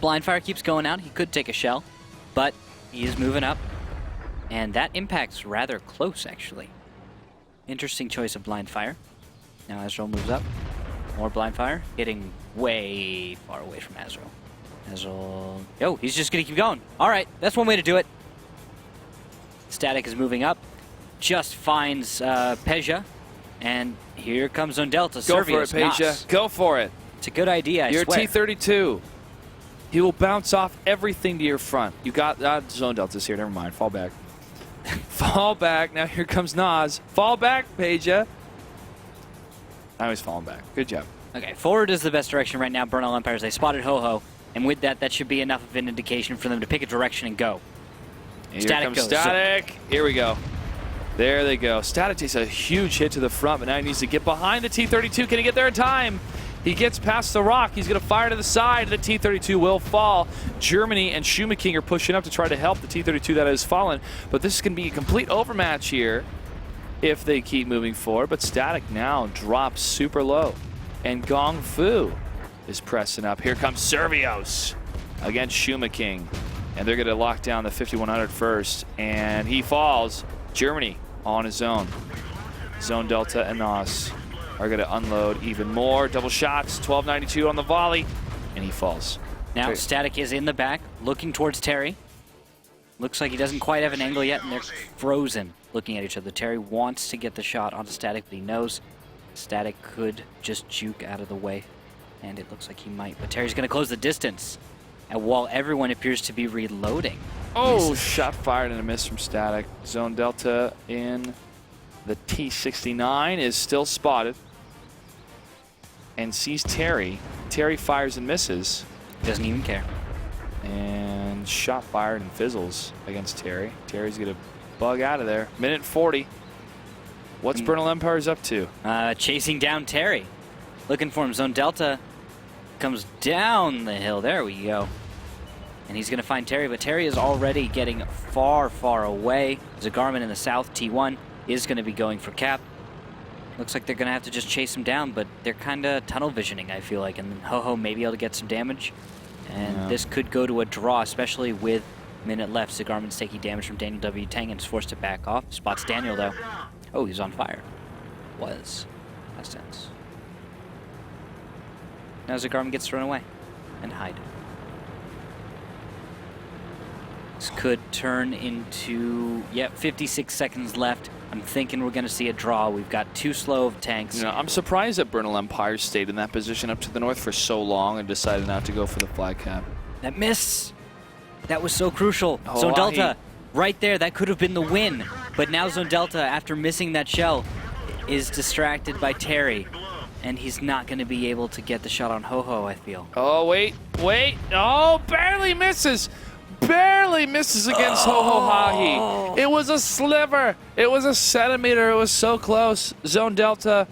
Blind fire keeps going out. He could take a shell, but he is moving up. And that impact's rather close, actually. Interesting choice of blind fire. Now Azrael moves up. More blind fire, getting way far away from Azrael. Azrael... Oh, he's just going to keep going. All right, that's one way to do it. Static is moving up. Just finds Peja. And here comes Zone Delta. Go for it, Servius, Peja. Nas. Go for it. It's a good idea, I You're swear. T-32. He will bounce off everything to your front. You got Zone Delta's here. Never mind. Fall back. Fall back. Now here comes Nas. Fall back, Peja. Now he's falling back. Good job. Okay, forward is the best direction right now, Bernal Empires. They spotted Ho-Ho, and with that, that should be enough of an indication for them to pick a direction and go. Here Static comes goes. Static. Here we go. There they go. Static takes a huge hit to the front, but now he needs to get behind the T-32. Can he get there in time? He gets past the rock. He's going to fire to the side. The T-32 will fall. Germany and Schumaking are pushing up to try to help the T-32 that has fallen, but this is going to be a complete overmatch here if they keep moving forward. But Static now drops super low, and Gong Fu is pressing up. Here comes Servios against Schumaking, and they're going to lock down the 5100 first, and he falls. Germany on his own. Zone Delta and Nos are going to unload even more. Double shots, 1292 on the volley, and he falls. Now, Great. Static is in the back, looking towards Terry. Looks like he doesn't quite have an angle yet, and they're frozen looking at each other. Terry wants to get the shot onto Static, but he knows Static could just juke out of the way, and it looks like he might. But Terry's going to close the distance, and while everyone appears to be reloading. Oh, misses. shot fired and a miss from Static. Zone Delta in the T-69 is still spotted and sees Terry. Terry fires and misses, Doesn't even care. and shot fired and fizzles against Terry. Terry's going to bug out of there. Minute 40. What's Bernal Empires up to? Chasing down Terry. Looking for him. Zone Delta comes down the hill. There we go. And he's going to find Terry, but Terry is already getting far, far away. Zagarman in the south, T1, is going to be going for cap. Looks like they're going to have to just chase him down, but they're kind of tunnel visioning, I feel like. And Ho-Ho may be able to get some damage. And Yeah. this could go to a draw, especially with minute left. Zagarman's taking damage from Daniel W. Tang and is forced to back off. Spots Daniel, though. Oh, he's on fire. Was. Past tense. Now Zagarman gets thrown away and hide. This could turn into, 56 seconds left. I'm thinking we're going to see a draw. We've got too slow of tanks. You know, I'm surprised that Bernal Empire stayed in that position up to the north for so long and decided not to go for the flag cap. That miss, that was so crucial. Oh, Zone Delta, right there, that could have been the win. But now Zone Delta, after missing that shell, is distracted by Terry. And he's not going to be able to get the shot on Ho-Ho, I feel. Oh, wait. Oh, barely misses. Barely misses against Ho-Ho-Ha-He. It was a sliver. It was a centimeter. It was so close. Zone Delta.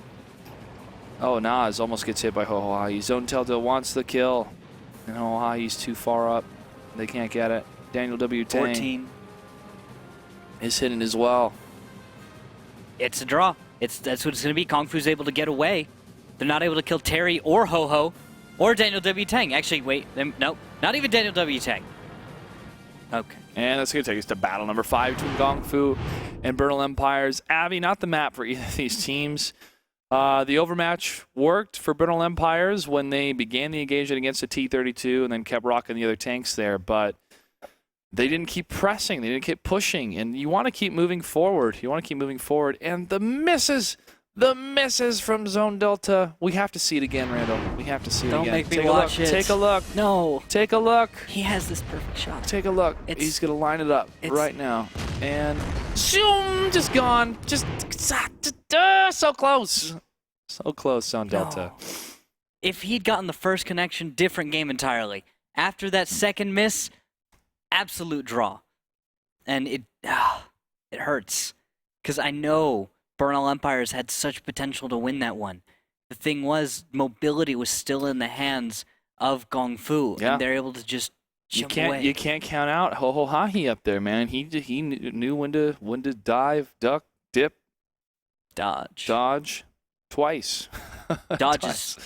Oh, Nas almost gets hit by Ho-Ho-Ha-He. Zone Delta wants the kill. And Ho-Ho-Ha-He's too far up. They can't get it. Daniel W. Tang 14. is hitting as well. It's a draw. That's what it's going to be. Kung Fu's able to get away. They're not able to kill Terry or Ho-Ho or Daniel W. Tang. Actually, wait. Nope. Not even Daniel W. Tang. Okay. And that's going to take us to battle number 5 between Kung Fu and Bernal Empires. Abby, not the map for either of these teams. The overmatch worked for Bernal Empires when they began the engagement against the T-32 and then kept rocking the other tanks there, but they didn't keep pressing. They didn't keep pushing, and you want to keep moving forward. And the misses from Zone Delta. We have to see it again, Randall. We have to see it Don't again. make me watch it. Take a look. No. Take a look. He has this perfect shot. Take a look. He's going to line it up right now. And zoom, just gone. Just so close. So close, Zone Delta. No. If he'd gotten the first connection, different game entirely. After that second miss, absolute draw. And it hurts. Because I know Bernal Empires had such potential to win that one. The thing was, mobility was still in the hands of Kung Fu. Yeah. And they're able to just jump away. You can't count out Ho-Ho-Ha-He up there, man. He knew when to dive, duck, dip, dodge twice. Dodges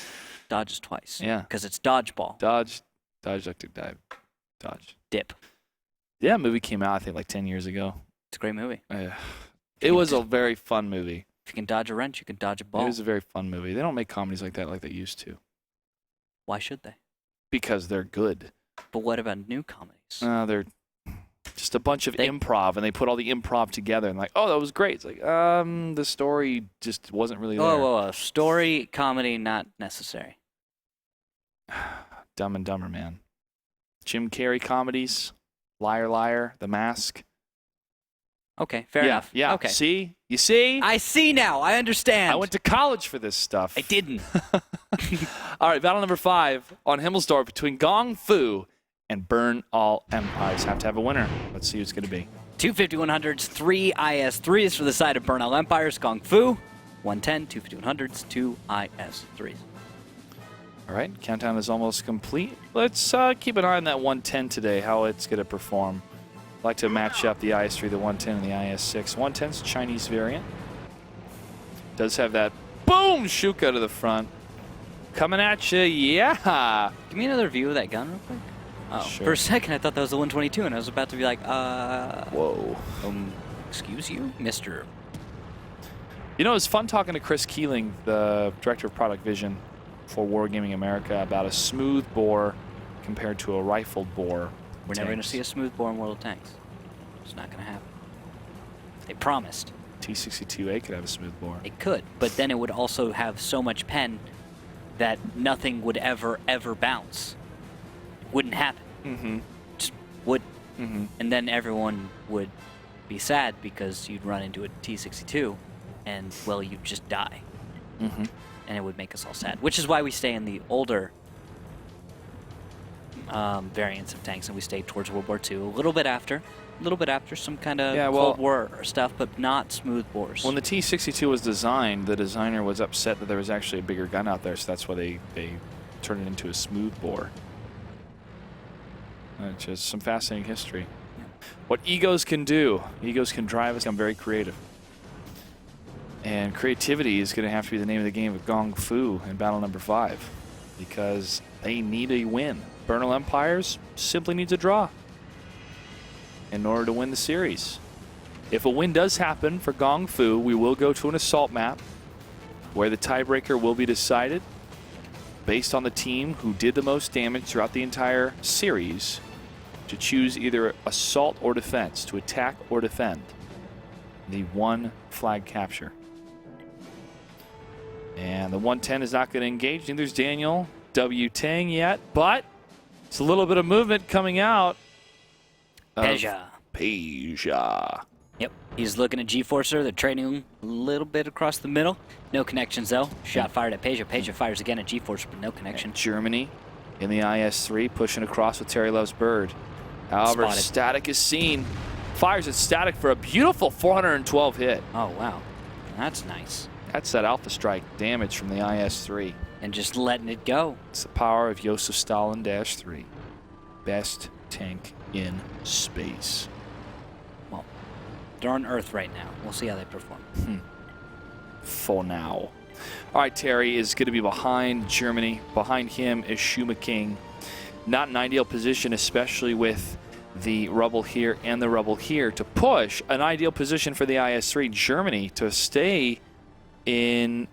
twice. Yeah. Because it's dodgeball. Dodge, duck, dive, dodge. Dip. Yeah, movie came out I think like 10 years ago. It's a great movie. It was a very fun movie. If you can dodge a wrench, you can dodge a ball. It was a very fun movie. They don't make comedies like that like they used to Why should they? because they're good. But what about new comedies? They're just a bunch of improv, and they put all the improv together and like, oh, that was great. It's like, the story just wasn't really there. Whoa. Story, comedy, not necessary. Dumb and Dumber, man. Jim Carrey comedies, Liar Liar, The Mask. Okay, fair enough. Yeah. Okay. See? You see? I see now. I understand. I went to college for this stuff. I didn't. All right, battle number 5 on Himmelsdorf between Kung Fu and Burn All Empires. Have to have a winner. Let's see who's going to be. 25100s, 3 IS-3s for the side of Burn All Empires. Kung Fu, 110, 25100s, 2 IS-3s. All right, countdown is almost complete. Let's keep an eye on that 110 today, how it's going to perform. I'd like to match up the IS-3, the 110, and the IS-6. 110's Chinese variant. Does have that boom Shuka to the front. Coming at you, yeah. Give me another view of that gun real quick. Oh, Sure. For a second I thought that was the 122, and I was about to be like, Whoa. excuse you, Mr. You know, it was fun talking to Chris Keeling, the director of product vision for Wargaming America, about a smooth bore compared to a rifled bore. We're never going to see a smooth bore in World of Tanks. It's not going to happen. They promised. T-62A could have a smooth bore. It could, but then it would also have so much pen that nothing would ever bounce. It wouldn't happen. Mm-hmm. Just would. Mm-hmm. And then everyone would be sad because you'd run into a T-62 and, well, you'd just die. Mm-hmm. And it would make us all sad. Which is why we stay in the older variants of tanks, and we stay towards World War II. A little bit after some kind of Cold War stuff, but not smooth bores. When the T-62 was designed, the designer was upset that there was actually a bigger gun out there, so that's why they turned it into a smooth bore. Just some fascinating history. What egos can do. Egos can drive us. I'm very creative. And creativity is going to have to be the name of the game of Kung Fu in battle number 5, because they need a win. Bernal Empires simply needs a draw in order to win the series. If a win does happen for Kung Fu, we will go to an assault map where the tiebreaker will be decided based on the team who did the most damage throughout the entire series to choose either assault or defense, to attack or defend the one flag capture. And the 110 is not going to engage. Neither is Daniel W. Tang yet, but it's a little bit of movement coming out. Peja. Peja. Yep. He's looking at G-Forcer. They're trading a little bit across the middle. No connections, though. Shot fired at Peja. Peja fires again at G-Forcer, but no connection. Germany in the IS-3 pushing across with Terry Loves Bird. However, Spotted. Static is seen. Fires at Static for a beautiful 412 hit. Oh, wow. That's nice. That's that Alpha Strike damage from the IS-3. And just letting it go. It's the power of Josef Stalin -3. Best tank in space. Well, they're on Earth right now. We'll see how they perform. For now. All right, Terry is going to be behind Germany. Behind him is Shuma King. Not an ideal position, especially with the rubble here and the rubble here, to push. An ideal position for the IS-3. Germany to stay in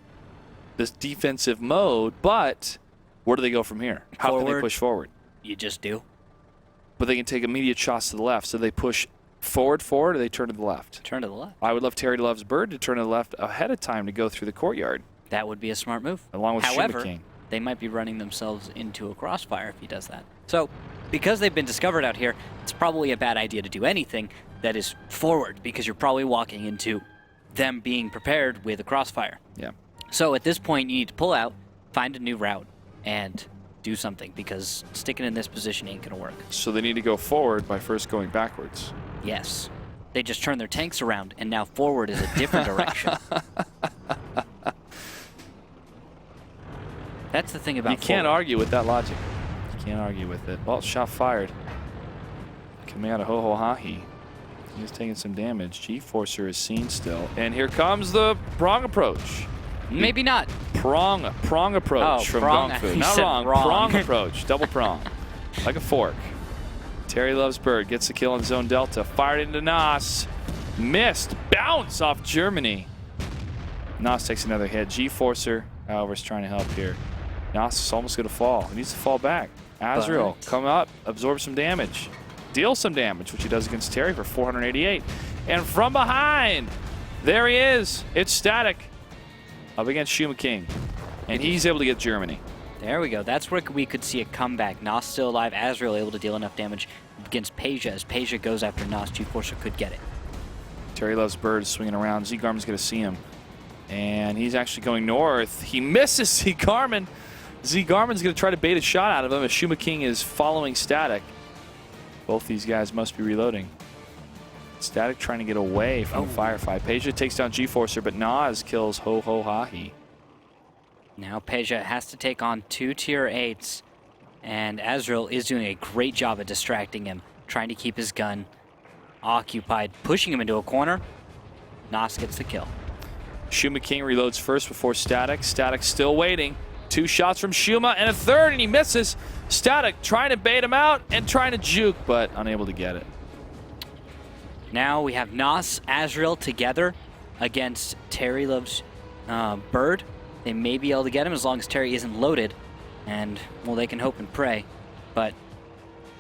this defensive mode, but where do they go from here? How can they Forward. push forward? You just do. But they can take immediate shots to the left. So they push forward, or they turn to the left. Turn to the left. I would love Terry Loves Bird to turn to the left ahead of time to go through the courtyard, That would be a smart move. along with However, Shuma King. they might be running themselves into a crossfire if he does that. So, because they've been discovered out here, it's probably a bad idea to do anything that is forward, because you're probably walking into them being prepared with a crossfire. Yeah. So at this point, you need to pull out, find a new route, and do something, because sticking in this position ain't going to work. So they need to go forward by first going backwards. Yes. They just turn their tanks around, and now forward is a different direction. That's the thing about You can't forward. argue with that logic. You can't argue with it. Well, shot fired. Coming out of Hohohahi. He's taking some damage. G-Forcer is seen still. And here comes the prong approach. Maybe not. Prong approach Oh, from prong. Gong Fu. You Not said wrong. wrong. Prong approach. Double prong. Like a fork. Terry Loves Bird gets the kill in Zone Delta. Fired into Nas. Missed. Bounce off Germany. Nas takes another hit. G-Forcer, however, is trying to help here. Nas is almost going to fall. He needs to fall back. Azrael, But- come up, absorb some damage. Deal some damage, which he does against Terry for 488. And from behind, there he is. It's Static up against Shuma King. And he's able to get Germany. There we go. That's where we could see a comeback. Nas still alive. Azrael able to deal enough damage against Peja. As Peja goes after Nas, G-Forcer could get it. Terry Loves Bird swinging around. Z Garmin's going to see him. And he's actually going north. He misses Z Garmin. Z Garmin's going to try to bait a shot out of him as Shuma King is following Static. Both these guys must be reloading. Static trying to get away from the firefight. Peja takes down G-Forcer, but Nas kills Hohohahi. Now Peja has to take on 2 tier 8s. And Azrael is doing a great job at distracting him. Trying to keep his gun occupied. Pushing him into a corner. Nas gets the kill. Shuma King reloads first before Static. Static still waiting. 2 shots from Shuma and a third, and he misses. Static trying to bait him out and trying to juke, but unable to get it. Now we have Nas, Azrael together against Terry Loves Bird. They may be able to get him as long as Terry isn't loaded. And, well, they can hope and pray. But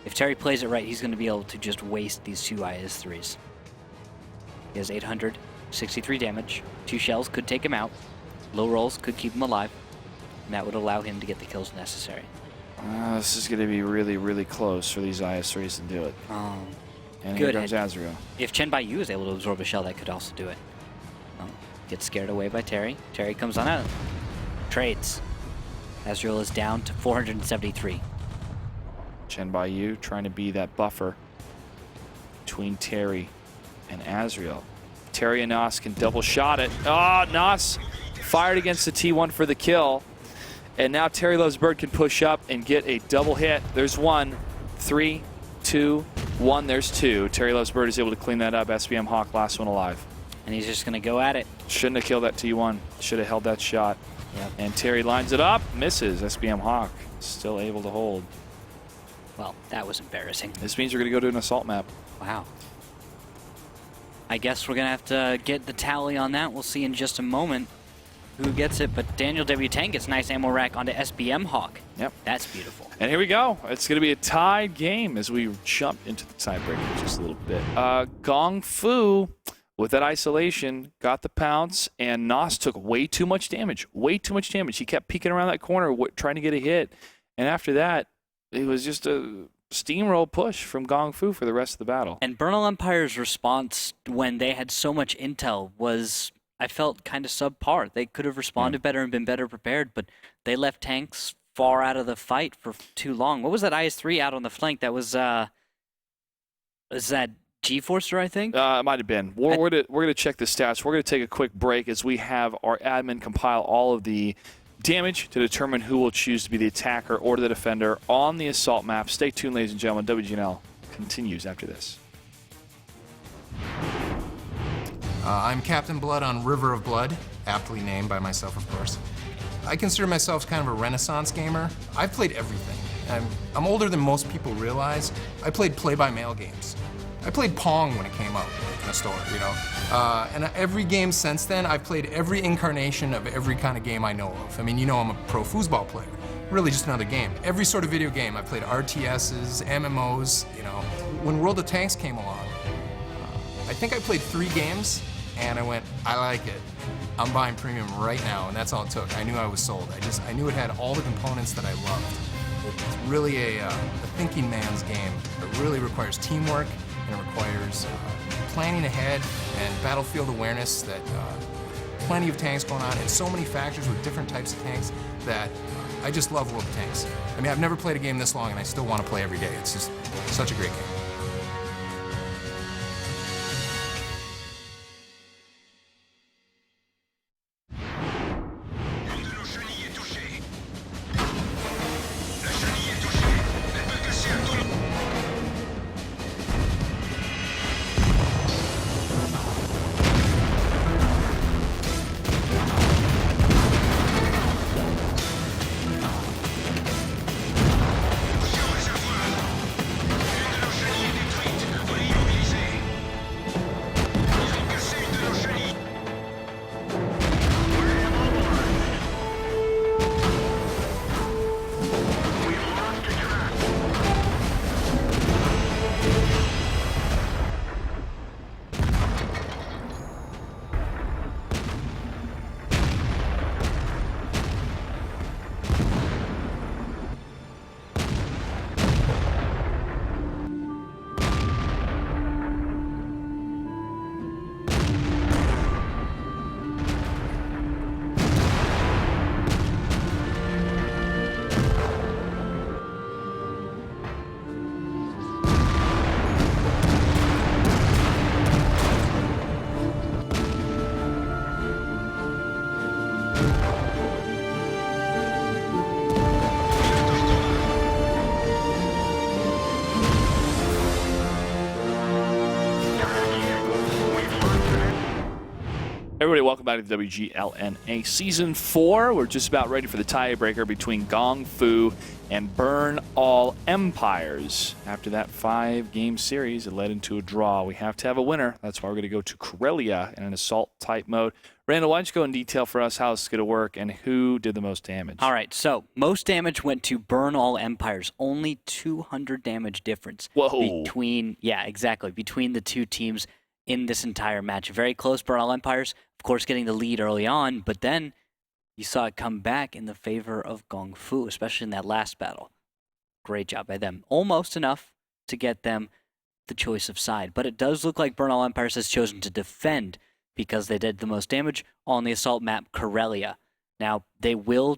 if Terry plays it right, he's going to be able to just waste these 2 IS-3s. He has 863 damage. 2 shells could take him out. Low rolls could keep him alive. And that would allow him to get the kills necessary. This is going to be really, really close for these IS-3s to do it. And Good here comes hit. Azrael. If Chen Baiyu is able to absorb a shell, that could also do it. Gets scared away by Terry. Terry comes on out. Trades. Azrael is down to 473. Chen Baiyu trying to be that buffer between Terry and Azrael. Terry and Nas can double shot it. Oh, Nas fired against the T1 for the kill. And now Terry Loves Bird can push up and get a double hit. There's 1, 3, 2, 1. There's 2. Terry Loves Bird is able to clean that up. SBM Hawk, last one alive. And he's just going to go at it. Shouldn't have killed that T1. Should have held that shot. Yep. And Terry lines it up. Misses. SBM Hawk still able to hold. Well, that was embarrassing. This means we're going to go to an assault map. Wow. I guess we're going to have to get the tally on that. We'll see in just a moment who gets it. But Daniel W. Tang gets nice ammo rack onto SBM Hawk. Yep. That's beautiful. And here we go. It's going to be a tied game as we jump into the tiebreaker just a little bit. Gong Fu, with that isolation, got the pounce, and Nos took way too much damage. Way too much damage. He kept peeking around that corner, trying to get a hit. And after that, it was just a steamroll push from Gong Fu for the rest of the battle. And Bernal Empire's response when they had so much intel was, I felt, kind of subpar. They could have responded better and been better prepared, but they left tanks far out of the fight for too long. What was that IS-3 out on the flank? That was, is that G-Forcer, I think? It might have been. We're gonna check the stats. We're gonna take a quick break as we have our admin compile all of the damage to determine who will choose to be the attacker or the defender on the assault map. Stay tuned, ladies and gentlemen. WGNL continues after this. I'm Captain Blood on River of Blood, aptly named by myself, of course. I consider myself kind of a Renaissance gamer. I've played everything. I'm older than most people realize. I played play-by-mail games. I played Pong when it came out in a store, you know. And every game since then, I've played every incarnation of every kind of game I know of. I mean, you know I'm a pro foosball player. Really just another game. Every sort of video game. I've played RTSs, MMOs, you know. When World of Tanks came along, I think I played 3 games, and I went, I like it. I'm buying premium right now, and that's all it took. I knew I was sold. I knew it had all the components that I loved. It's really a thinking man's game. It really requires teamwork, and it requires planning ahead and battlefield awareness that plenty of tanks going on and so many factors with different types of tanks that I just love World of Tanks. I mean, I've never played a game this long and I still want to play every day. It's just such a great game. Everybody, welcome back to the WGLNA Season 4. We're just about ready for the tiebreaker between Gong Fu and Burn All Empires. After that 5-game series, it led into a draw. We have to have a winner. That's why we're going to go to Corellia in an assault-type mode. Randall, why don't you go in detail for us how this is going to work and who did the most damage? All right, so most damage went to Burn All Empires. Only 200 damage difference. Whoa. Between the two teams in this entire match. Very close, Burn All Empires, of course, getting the lead early on, but then you saw it come back in the favor of Gong Fu, especially in that last battle. Great job by them. Almost enough to get them the choice of side, but it does look like Burn All Empires has chosen to defend because they did the most damage on the assault map Corellia. Now, they will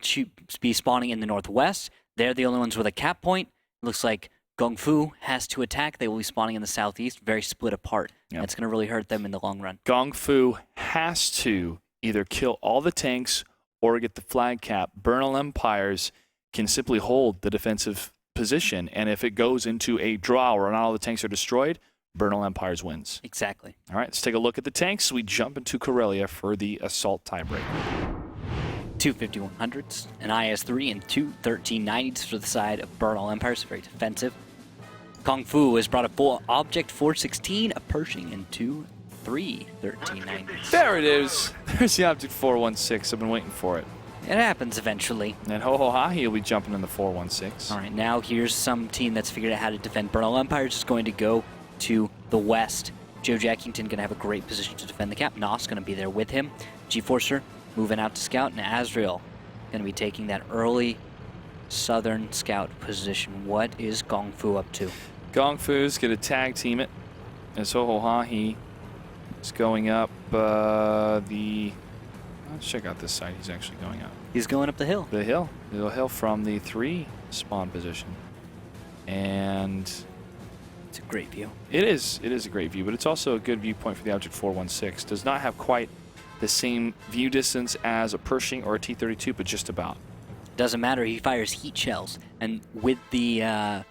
be spawning in the northwest. They're the only ones with a cap point. It looks like Gong Fu has to attack. They will be spawning in the southeast, very split apart. Yep. That's going to really hurt them in the long run. Gong Fu has to either kill all the tanks or get the flag cap. Burn All Empires can simply hold the defensive position, and if it goes into a draw where not all the tanks are destroyed, Burn All Empires wins. Exactly. All right, let's take a look at the tanks. We jump into Corellia for the assault tiebreaker. 2 5100s, an IS-3, and 2 1390s for the side of Burn All Empires. Very defensive. Gong Fu has brought a full Object 416, a Pershing, and 2 3 1390s. There it is. There's the Object 416. I've been waiting for it. It happens eventually. And Hohohahi will be jumping in the 416. All right, now here's some team that's figured out how to defend. Burn All Empires is going to go to the west. Joe Jackington going to have a great position to defend the cap. Nos going to be there with him. G-Forcer moving out to scout, and Azrael going to be taking that early southern scout position. What is Gong Fu up to? Gong Fu's going to tag team it as Hohohahi is going up let's check out this side. He's actually going up He's going up the hill. the hill from the 3 spawn position. And It's a great view. it is a great view, but it's also a good viewpoint for the Object 416. Does not have quite the same view distance as a Pershing or a T-32, but just about. Doesn't matter. He fires heat shells, and with the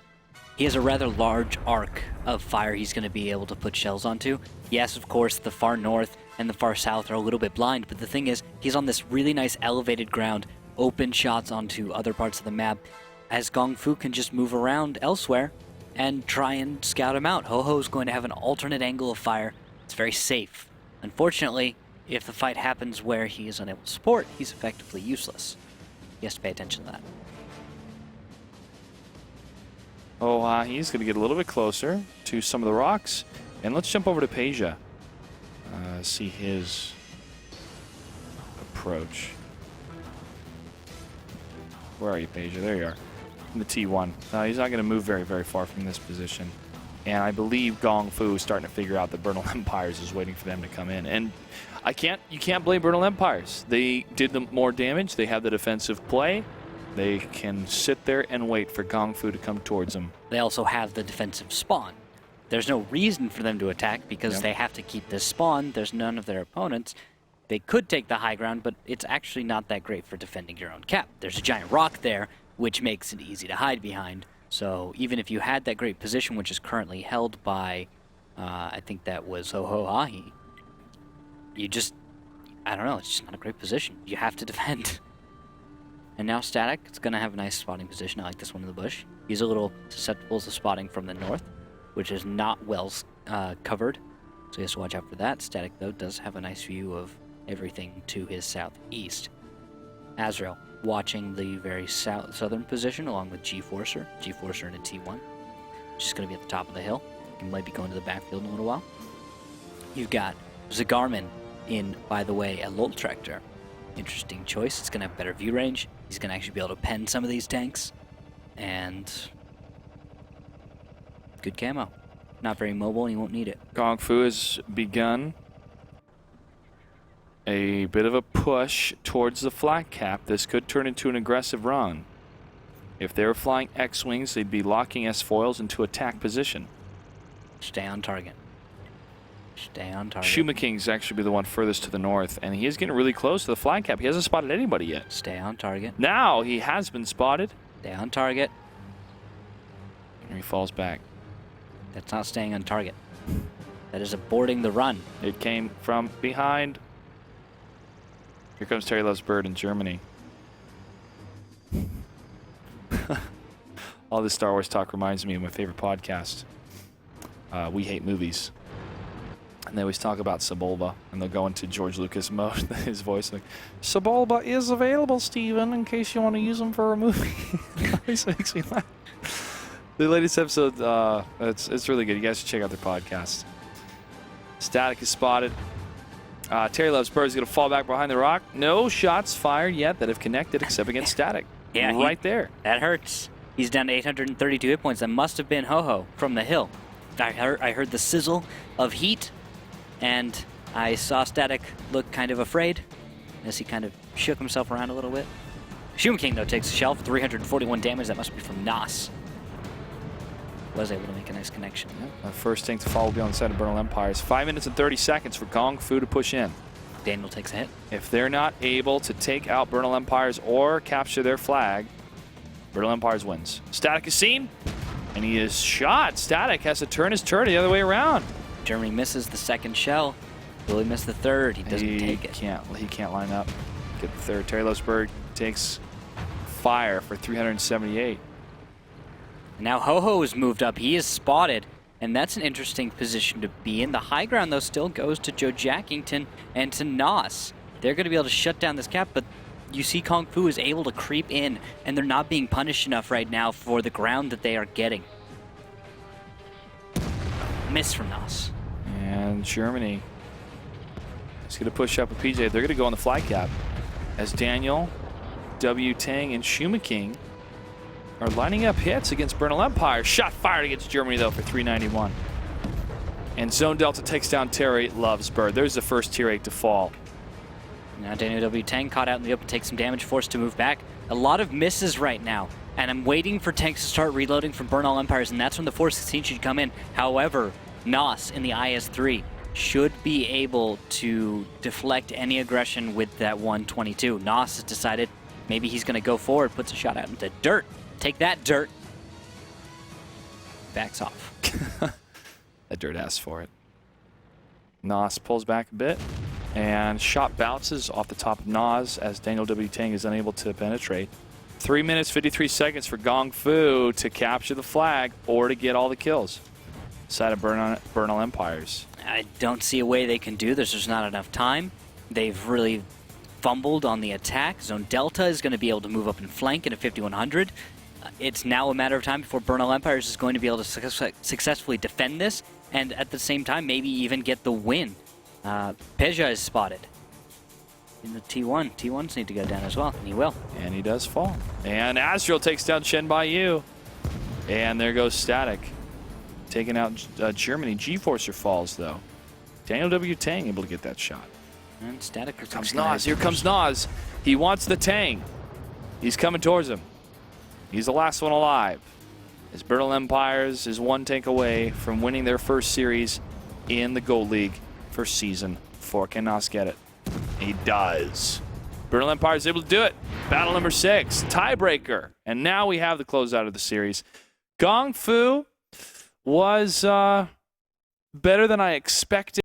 he has a rather large arc of fire he's going to be able to put shells onto. Yes, of course, the far north and the far south are a little bit blind, but the thing is, he's on this really nice elevated ground, open shots onto other parts of the map, as Gong Fu can just move around elsewhere and try and scout him out. Ho-Ho is going to have an alternate angle of fire. It's very safe. Unfortunately, if the fight happens where he is unable to support, he's effectively useless. He has to pay attention to that. He's going to get a little bit closer to some of the rocks. And let's jump over to Peja. See his approach. Where are you, Peja? There you are. In the T1. He's not going to move very, very far from this position. And I believe Gong Fu is starting to figure out that Bernal Empires is waiting for them to come in. And you can't blame Bernal Empires. They did the more damage. They have the defensive play. They can sit there and wait for Gong Fu to come towards them. They also have the defensive spawn. There's no reason for them to attack because Yep. they have to keep this spawn. There's none of their opponents. They could take the high ground, but it's actually not that great for defending your own cap. There's a giant rock there, which makes it easy to hide behind. So even if you had that great position, which is currently held by, I think that was Hohohahi, I don't know, it's just not a great position. You have to defend. And now Static, it's going to have a nice spotting position. I like this one in the bush. He's a little susceptible to spotting from the north, which is not well covered. So he has to watch out for that. Static, though, does have a nice view of everything to his southeast. Azrael, watching the very southern position along with G-Forcer. G-Forcer in a T1. Just going to be at the top of the hill. He might be going to the backfield in a little while. You've got Zagarman in, by the way, a Lolt Tractor. Interesting choice. It's going to have better view range. He's going to actually be able to pen some of these tanks. And good camo. Not very mobile, and he won't need it. Gong Fu has begun a bit of a push towards the flat cap. This could turn into an aggressive run. If they were flying X-Wings, they'd be locking S-foils into attack position. Stay on target. Stay on target. Shuma King's actually be the one furthest to the north, and he is getting really close to the flag cap. He hasn't spotted anybody yet. Stay on target. Now he has been spotted. Stay on target. And he falls back. That's not staying on target. That is aborting the run. It came from behind. Here comes Terry Loves Bird in Germany. All this Star Wars talk reminds me of my favorite podcast, We Hate Movies. And they always talk about Sebulba, and they'll go into George Lucas mode, his voice, like, Sebulba is available, Steven, in case you want to use him for a movie. It always makes me laugh. The latest episode, it's really good. You guys should check out their podcast. Static is spotted. Terry Loves Bird is going to fall back behind the rock. No shots fired yet that have connected except against Static. Yeah, right there. That hurts. He's down to 832 hit points. That must have been Ho-Ho from the hill. I heard the sizzle of heat, and I saw Static look kind of afraid as he kind of shook himself around a little bit. Shuma King, though, takes a shell for 341 damage. That must be from Nas. Was able to make a nice connection. First tank to fall will be on the side of Bernal Empires. 5 minutes and 30 seconds for Gong Fu to push in. Daniel takes a hit. If they're not able to take out Bernal Empires or capture their flag, Bernal Empires wins. Static is seen, and he is shot. Static has to turn his turret the other way around. Germany misses the second shell. Will he miss the third? He doesn't take it. He can't line up. Get the third. Terry Losberg takes fire for 378. Now Ho-Ho is moved up. He is spotted, and that's an interesting position to be in. The high ground, though, still goes to Joe Jackington and to Nos. They're going to be able to shut down this cap, but you see Kung Fu is able to creep in, and they're not being punished enough right now for the ground that they are getting. Miss from Nos. And Germany is going to push up with PJ. They're going to go on the fly cap as Daniel, W. Tang, and Shuma King are lining up hits against Bernal Empire. Shot fired against Germany, though, for 391. And Zone Delta takes down Terry Loves Bird. There's the first tier 8 to fall. Now Daniel W. Tang caught out in the open, takes some damage, forced to move back. A lot of misses right now. And I'm waiting for tanks to start reloading from Bernal Empires, and that's when the 416 should come in. However, Nos in the IS-3 should be able to deflect any aggression with that 122. Nos has decided maybe he's going to go forward, puts a shot out into dirt. Take that, dirt. Backs off. That dirt asks for it. Nos pulls back a bit, and shot bounces off the top of Nas as Daniel W. Tang is unable to penetrate. 3 minutes, 53 seconds for Gong Fu to capture the flag or to get all the kills. Side of Bernal Empires. I don't see a way they can do this. There's not enough time. They've really fumbled on the attack. Zone Delta is going to be able to move up and flank into 5100. It's now a matter of time before Bernal Empires is going to be able to successfully defend this, and at the same time, maybe even get the win. Peja is spotted in the T1. T1s need to go down as well, and he will. And he does fall. And Astral takes down Shen Baiyu. And there goes Static. Taking out Germany. G-Forcer falls, though. Daniel W. Tang able to get that shot. And Static Here comes Nas. Here comes Nas. He wants the Tang. He's coming towards him. He's the last one alive. As Bernal Empires is one tank away from winning their first series in the Gold League for Season 4. Can Nas get it? He does. Bernal Empire is able to do it. Battle number 6, tiebreaker. And now we have the closeout of the series. Gong Fu was better than I expected.